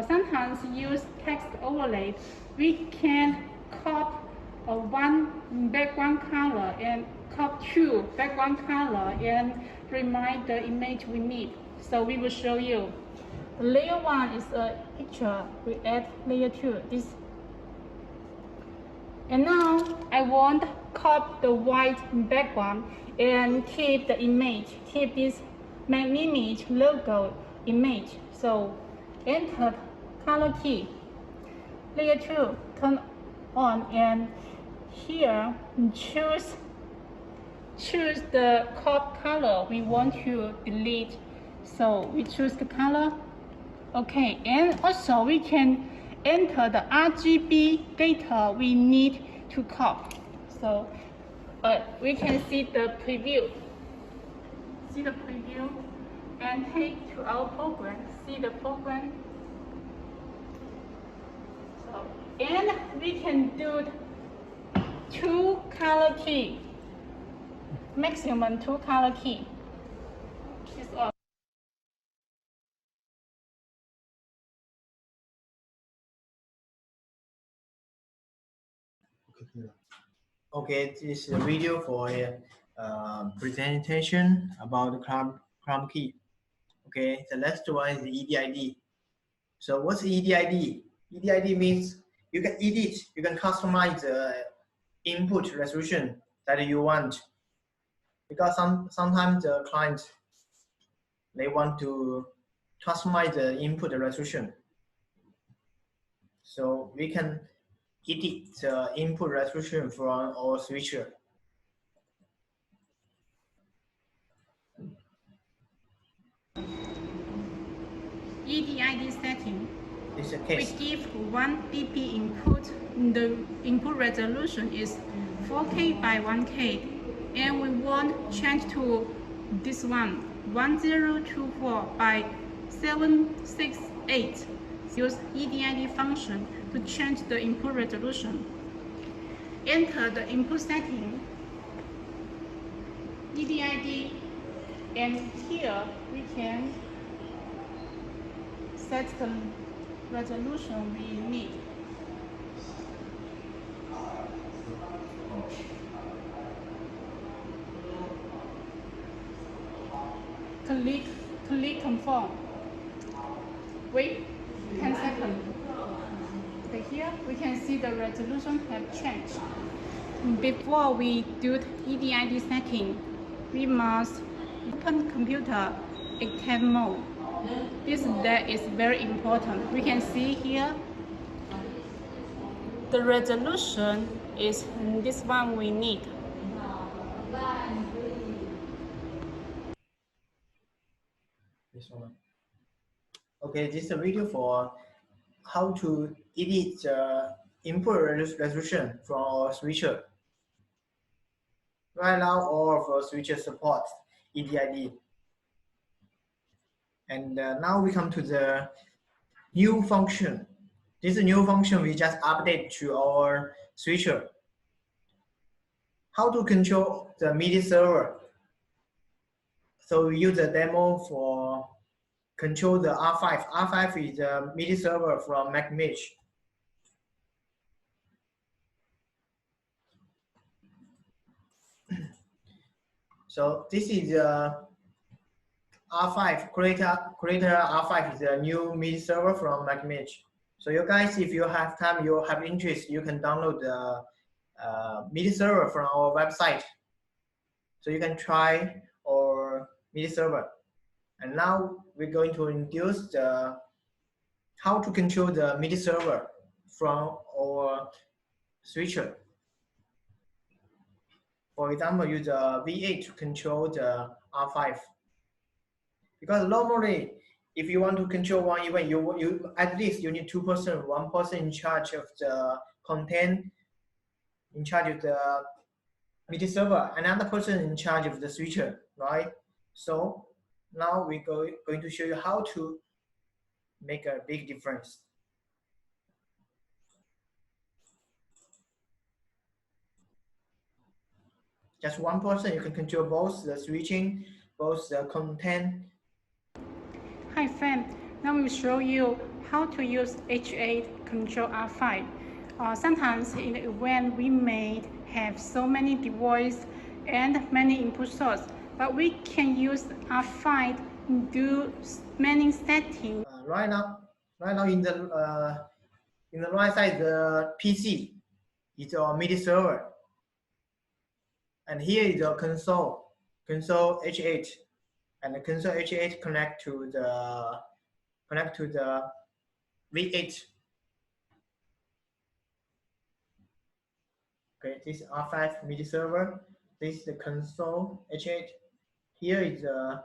sometimes use text overlay. We can copy one background color and copy two background color and remind the image we need. So we will show you. Layer 1 is a picture. We add layer 2. This. And now I want to copy the white background and keep the image, keep this Magniamge logo image. So enter color key. Layer 2, turn on, and here choose the crop color we want to delete. So we choose the color. Okay, and also we can enter the RGB data we need to copy. So we can see the preview. See the preview and take to our program. See the program. So, and we can do two color key. Maximum two color key. Is all. Okay, this is a video for a presentation about the Chroma key. Okay, the next one is the EDID. So what's EDID? EDID means you can edit, you can customize the input resolution that you want. Because sometimes the clients, they want to customize the input resolution. So we can edit the input resolution from our switcher. EDID setting. This is a case. We give 1 dp input. The input resolution is 4K by 1K, and we want change to this one 1024 by 768. Use EDID function to change the input resolution. Enter the input setting, EDID, and here we can set the resolution we need. Click confirm. Wait 10 seconds. Okay, here we can see the resolution have changed. Before we do EDID setting, we must open computer active mode. That is very important. We can see here the resolution is this one we need. This one. Okay, this is a video for how to edit the input resolution from our switcher. Right now, all of our switches support EDID. And now we come to the new function. This is a new function we just update to our switcher. How to control the MIDI server. So we use a demo for control the R5. R5 is a MIDI server from Magniamge. So this is R5, creator R5 is a new MIDI server from Magniamge. So you guys, if you have time, you have interest, you can download the MIDI server from our website. So you can try our MIDI server. And now we're going to introduce the how to control the MIDI server from our switcher. For example, use the V8 to control the R5. Because normally, if you want to control one event, you at least you need 2 person, 1 person in charge of the content, in charge of the media server, another person in charge of the switcher, right? So now we're going to show you how to make a big difference. Just 1 person, you can control both the switching, both the content. Hi fam, now we will show you how to use H8 control R5. Sometimes in the event we may have so many devices and many input sources, but we can use R5 to do many settings. Right now in the right side, the PC is our MIDI server, and here is the console H8, and the console H8 connect to the V8. Okay, this is R5 MIDI server. This is the console H8. Here is the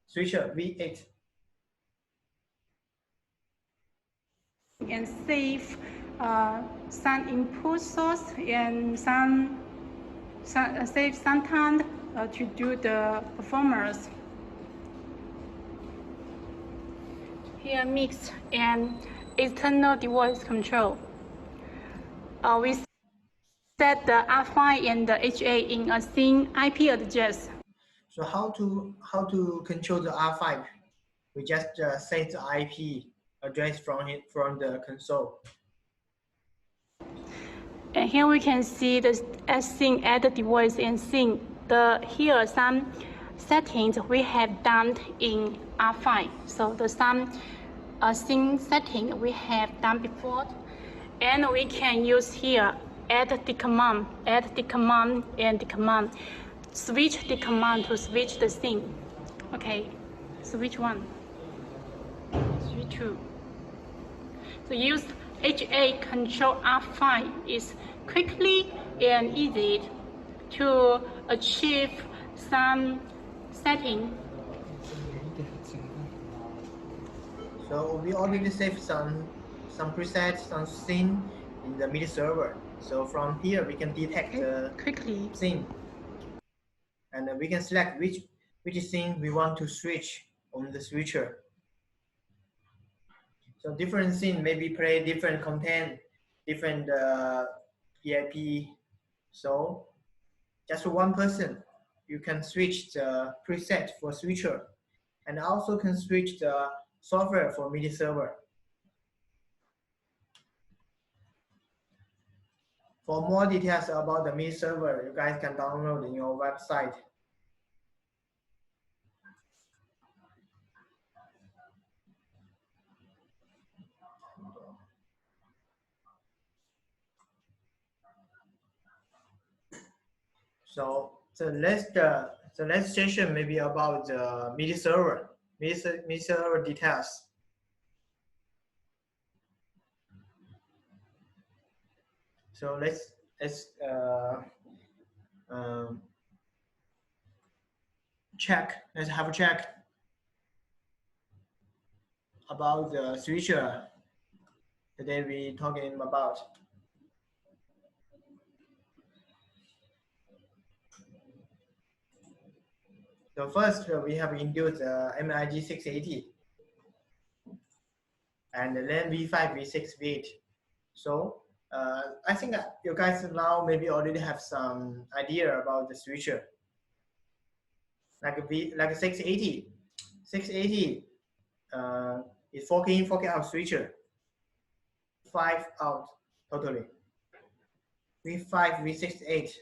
switcher V8. And save some input source and save some time to do the performance. Here mix and external device control. We set the R5 and the H8 in a same IP address. So how to control the R5? We just set the IP address from the console. And here we can see the async add device and sync. Here are some settings we have done in R5. So the some sync setting we have done before, and we can use here add the command, and the command. Switch the command to switch the sync. Okay, switch 1, switch 2. So use H8 control R5 is quickly and easy to achieve some setting. So we already saved some presets, some scene in the MIDI server. So from here we can detect the quickly scene, and we can select which scene we want to switch on the switcher. So different scene maybe play different content, different PIP. So just 1 person, you can switch the preset for switcher, and also can switch the software for MIDI server. For more details about the MIDI server, you guys can download in your website. So the next session may be about the MIDI server details. So let's check. Let's have a check about the switcher today we talking about. So first we have induced MIG 680, and then V5, V6, V8. So I think you guys now maybe already have some idea about the switcher. Like 680 is 4K in, 4K out switcher. 5 out totally. V5, V6, 8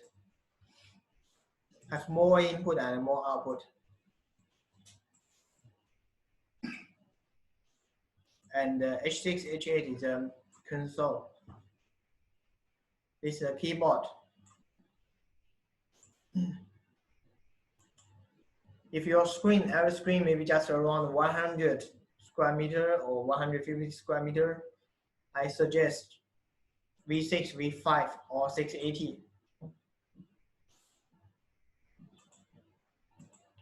has more input and more output. And H6, H8 is a console. This is a keyboard. If your screen, every screen maybe just around 100 square meter or 150 square meter, I suggest V6, V5 or 680.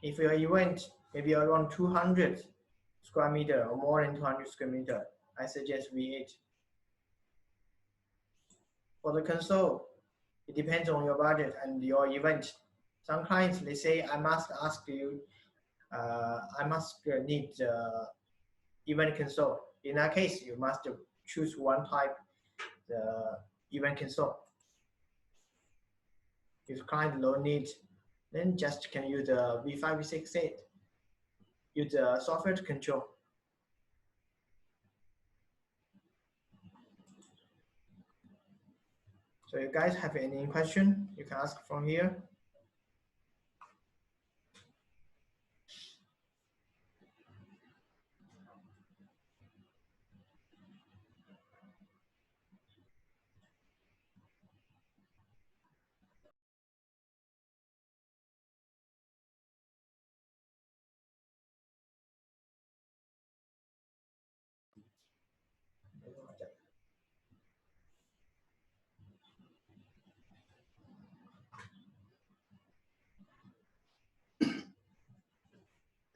If your event maybe around 200 square meter or more than 200 square meter, I suggest V8. For the console, it depends on your budget and your event. Some clients, they say, I must need event console. In that case, you must choose one type, the event console. If client low need, then just can use the V5, V6, 8. Use the software to control. So you guys have any question, you can ask from here.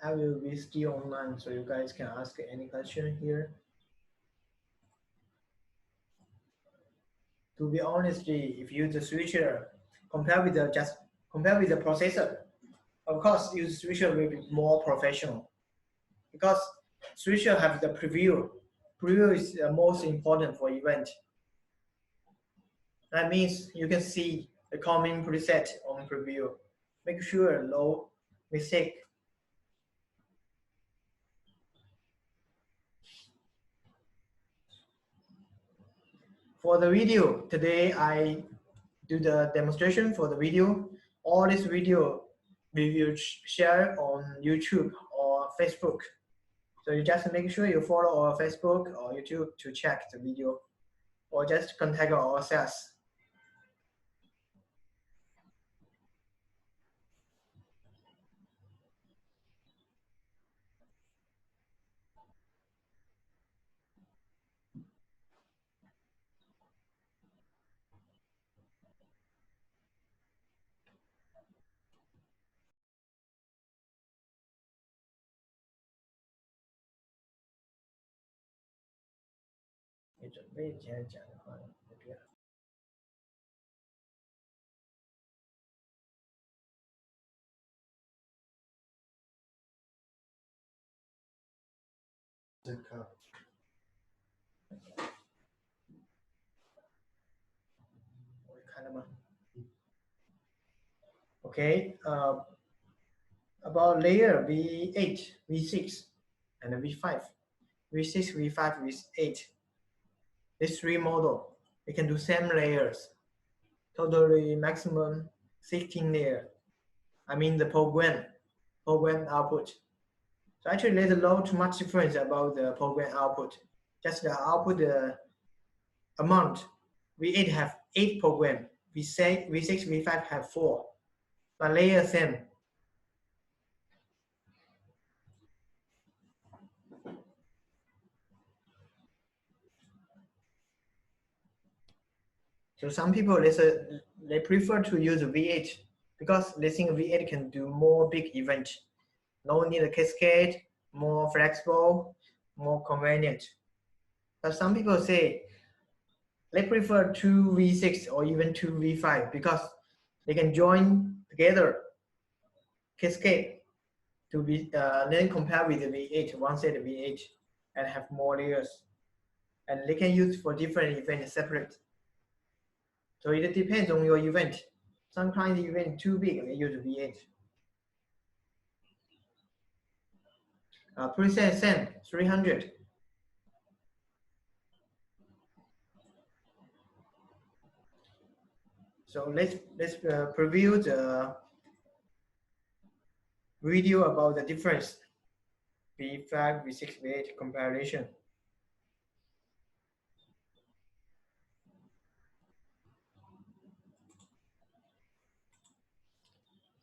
I will be still online, so you guys can ask any question here. To be honestly, if you use the switcher, compare with the processor, of course, use switcher will be more professional because switcher have the preview. Preview is the most important for event. That means you can see the common preset on preview. Make sure no mistake. For the video, today I do the demonstration for the video. All this video we will share on YouTube or Facebook. So you just make sure you follow our Facebook or YouTube to check the video, or just contact our sales.你准备今天讲的话，那边。这个。我看了吗？ Okay, about layer V8, V6, and V5. V6, V5, V8. These three model, we can do same layers. Totally maximum 16 layer. I mean the program output. So actually there's not too much difference about the program output. Just the output amount. V8 have 8 program. V6, V5 have 4. But layer same. So some people they prefer to use V8 because they think V8 can do more big event. No need a cascade, more flexible, more convenient. But some people say they prefer 2 V6 or even 2 V5 because they can join together cascade to be then compare with the V8, one set V8, and have more layers. And they can use for different events separate. So it depends on your event. Some clients event too big, they use V8. Preset send 300. So let's preview the video about the difference V5, V6, V8 comparison.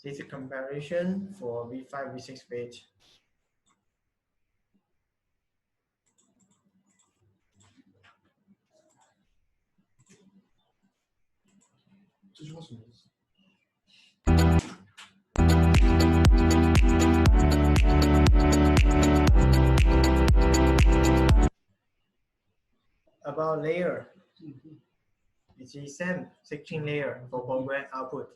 This is a comparison for V5, V6, V8. This was about layer. You see same 16 layer for program output.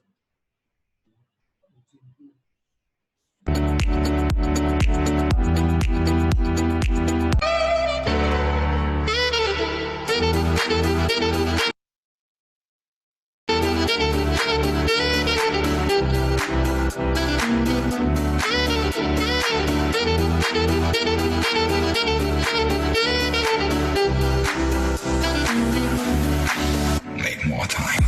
Make more time.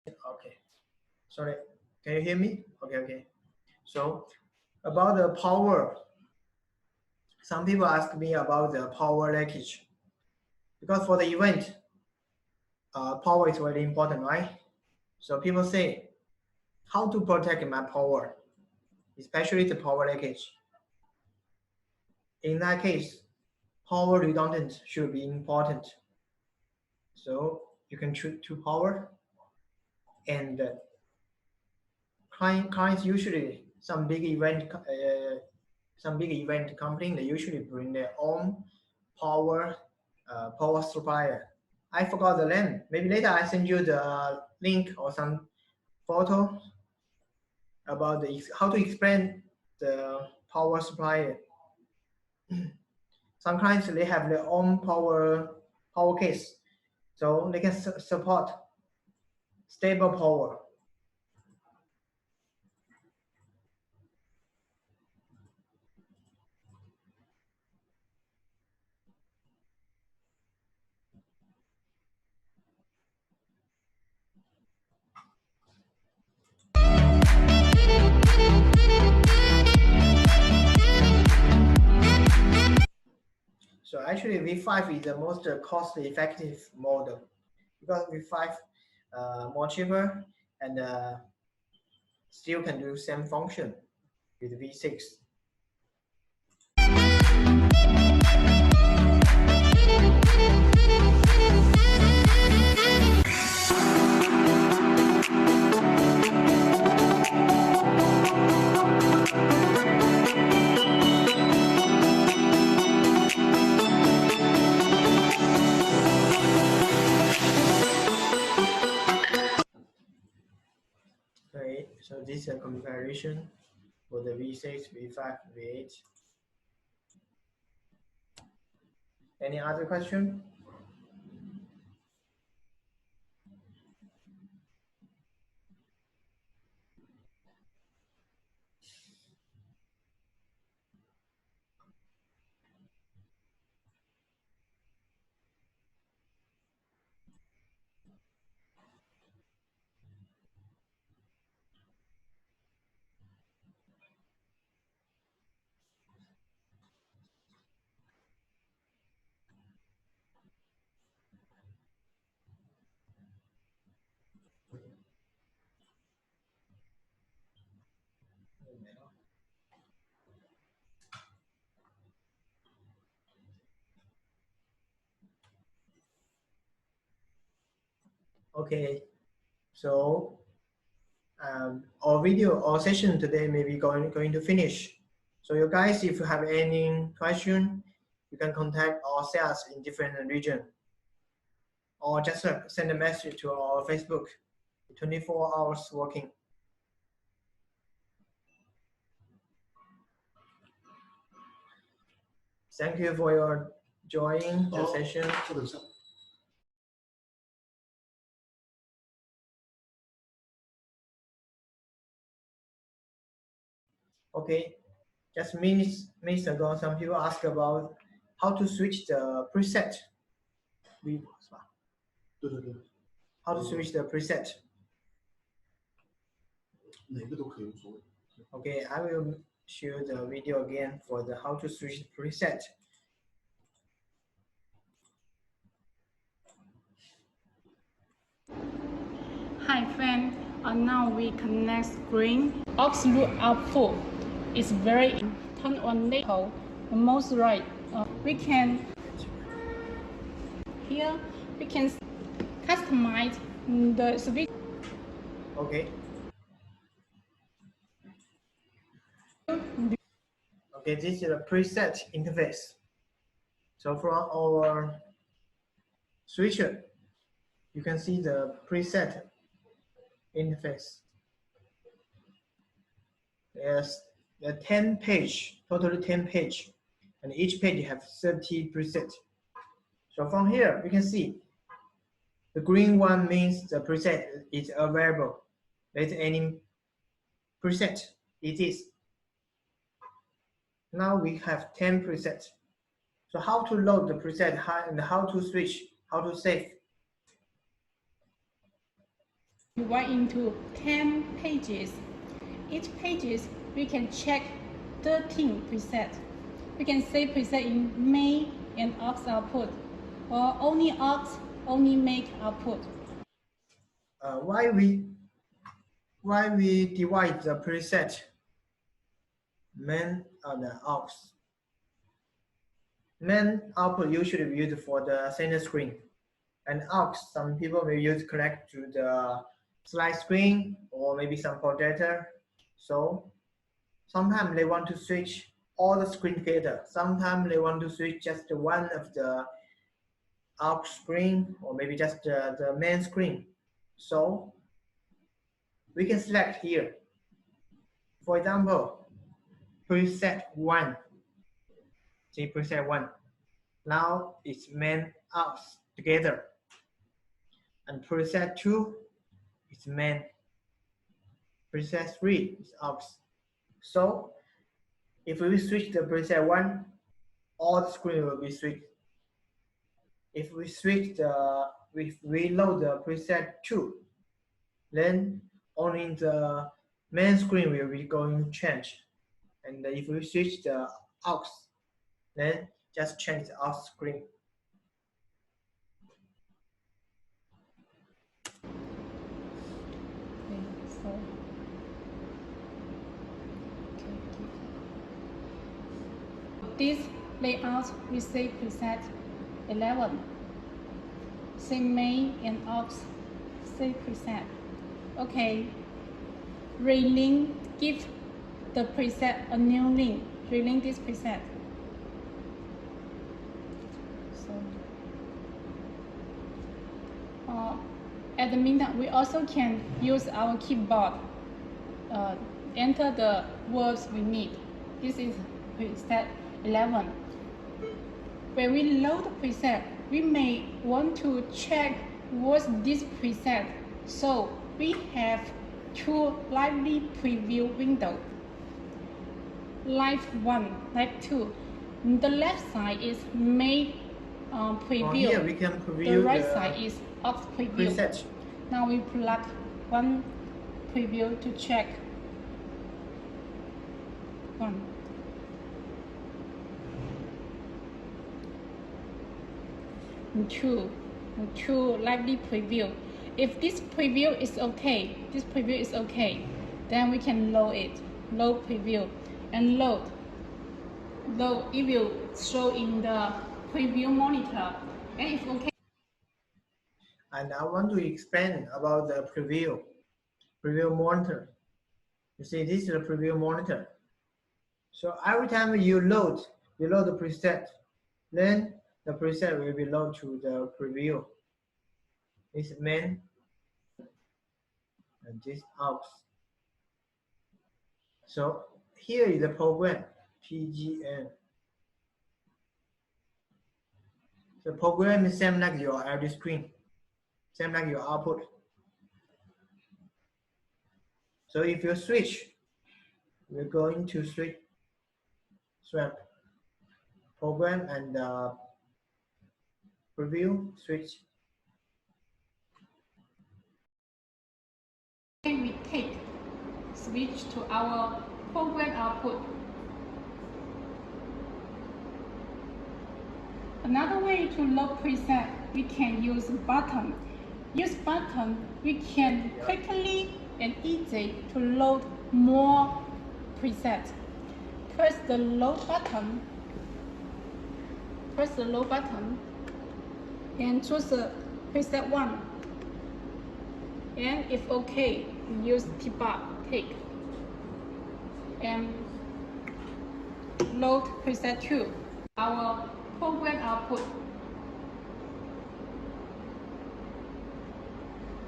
Okay, sorry, can you hear me? Okay. So about the power, some people ask me about the power leakage because for the event, power is very important, right? So people say, how to protect my power, especially the power leakage. In that case, power redundant should be important. So you can choose two power, and clients usually some big event company, they usually bring their own power power supplier. I forgot the name. Maybe later I send you the link or some photo about how to explain the power supplier. Some clients, they have their own power case, so they can support stable power. So actually V5 is the most cost-effective model because V5 more cheaper and still can do same function with V6. Okay, so this is a comparison for the V6, V5, V8. Any other question? Okay, so our session today may be going to finish. So you guys, if you have any question, you can contact our sales in different region, or just send a message to our Facebook. 24 hours working. Thank you for your joining the session. Okay, just minutes ago, some people asked about how to switch the preset. How to switch the preset. Okay, I will show the video again for the how to switch the preset. Hi friend, now we connect screen. Aux loop output is very turn on label. The most right. We can here we can customize the switch. Okay. Okay, this is a preset interface. So from our switcher, you can see the preset interface. There's the 10 page, totally 10 page, and each page have 30 preset. So from here, you can see the green one means the preset is available. Let any preset it is. Now we have 10 presets. So how to load the preset and how to switch, how to save. Divide into 10 pages. Each pages we can check 13 presets. We can save preset in main and aux output, or only aux, only make output. Why we divide the preset main and the aux? Main output usually used for the center screen, and aux some people may use connect to the slide screen or maybe some projector. So sometimes they want to switch all the screen together. Sometimes they want to switch just one of the aux screen or maybe just the main screen. So we can select here. For example, preset 1. See preset 1. Now it's main aux together. And preset 2 is main. Preset 3 is aux. So if we switch the preset 1, all the screen will be switched. If we switch if we load the preset 2, then only the main screen will be going to change. And if we switch the aux, then just change the aux screen. This layout we save preset 11. Save main and aux, save preset. Okay. Relink, give the preset a new link. Relink this preset. At the meantime, we also can use our keyboard. Enter the words we need. This is preset 11. When we load the preset, we may want to check what's this preset. So we have two lively preview windows. Live 1, live 2. The left side is main preview. Here we can preview the right side is aux preview. Preset. Now we plug one preview to check. 1. Two lively preview. If this preview is okay, then we can load it. Load preview and load. It will show in the preview monitor. And if okay. And I want to explain about the preview monitor. You see, this is a preview monitor. So every time you load the preset, then the preset will be loaded to the preview. This main and this out. So here is the program PGN. The program is same like your LD screen, same like your output. So if you switch, we're going to swap program and preview switch. We take switch to our program output. Another way to load preset, we can use button. Use button, we can quickly and easy to load more presets. Press the load button. Press the load button and choose the preset 1. And if okay, use T-bar take and load preset 2. Our program output.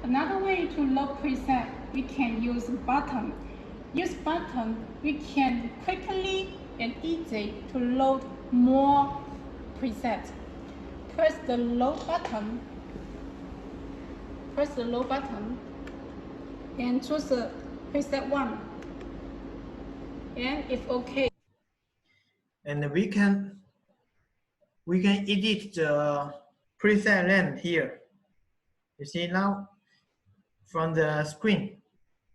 Another way to load preset, we can use button. Use button, we can quickly and easy to load more presets. Press the load button. Press the load button and choose the preset 1. And if okay. And we can edit the preset length here. You see now from the screen,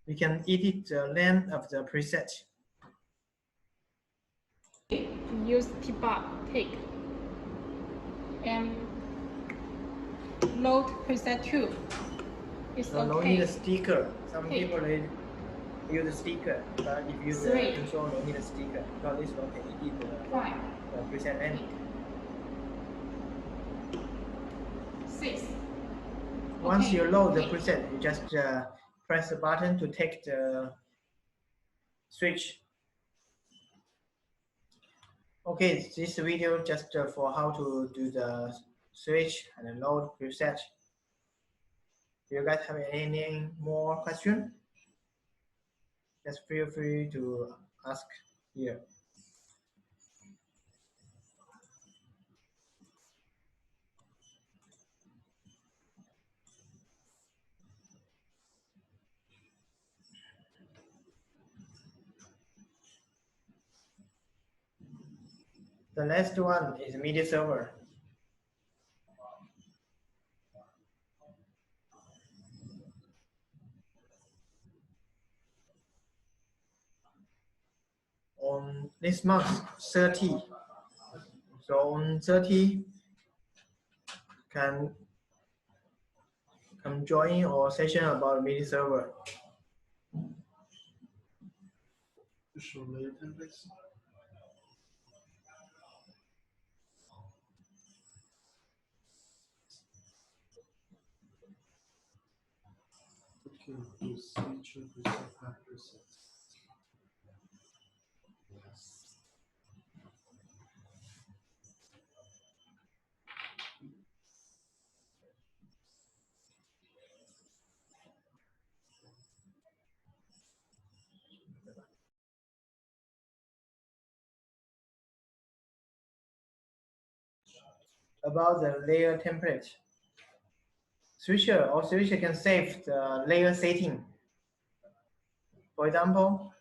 we can edit the length of the preset. Use T-bar take and load preset 2. It's So okay. no need a sticker. Some people they use a sticker, but if you control, no need a sticker because this one can edit the preset length. 6. Once you load the preset, you just press the button to take the switch. Okay, this video just for how to do the switch and load preset. Do you guys have any more questions? Just feel free to ask here. The next one is media server. On this month, 30. So on 30, can come join our session about media server. About the layer template. Switcher can save the layer setting. For example,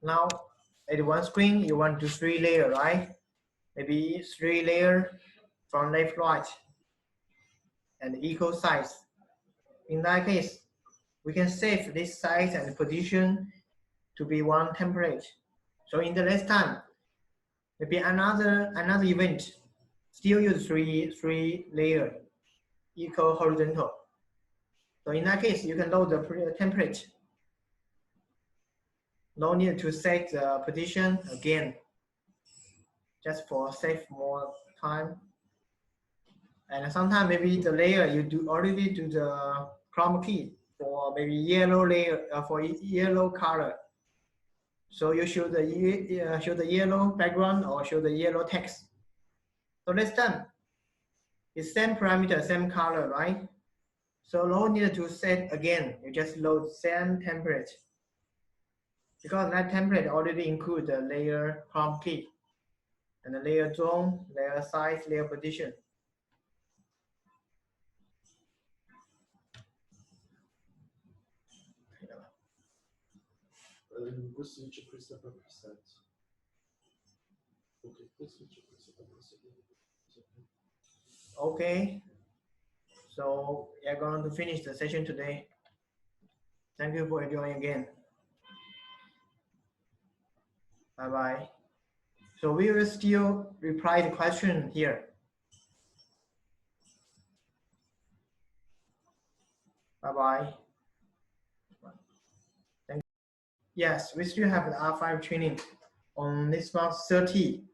now at one screen you want to do 3 layers, right? Maybe 3 layers from left to right and equal size. In that case, we can save this size and position to be one template. So in the next time, maybe another event still use three layer equal horizontal. So in that case, you can load the template. No need to set the position again, just for save more time. And sometimes maybe the layer you already do the chroma key for maybe yellow layer for yellow color. So you show the yellow background or show the yellow text. So next time it's same parameter, same color, right? So no need to set again. You just load same template because that template already include the layer chroma key and the layer zone, layer size, layer position. Questo dice questa propria presenza. Ok, questo dice questa propria presenza. Okay. So we are going to finish the session today. Thank you for joining again. Bye bye. So we will still reply the question here. Bye bye. Thank you. Yes, we still have the R5 training on this month 30.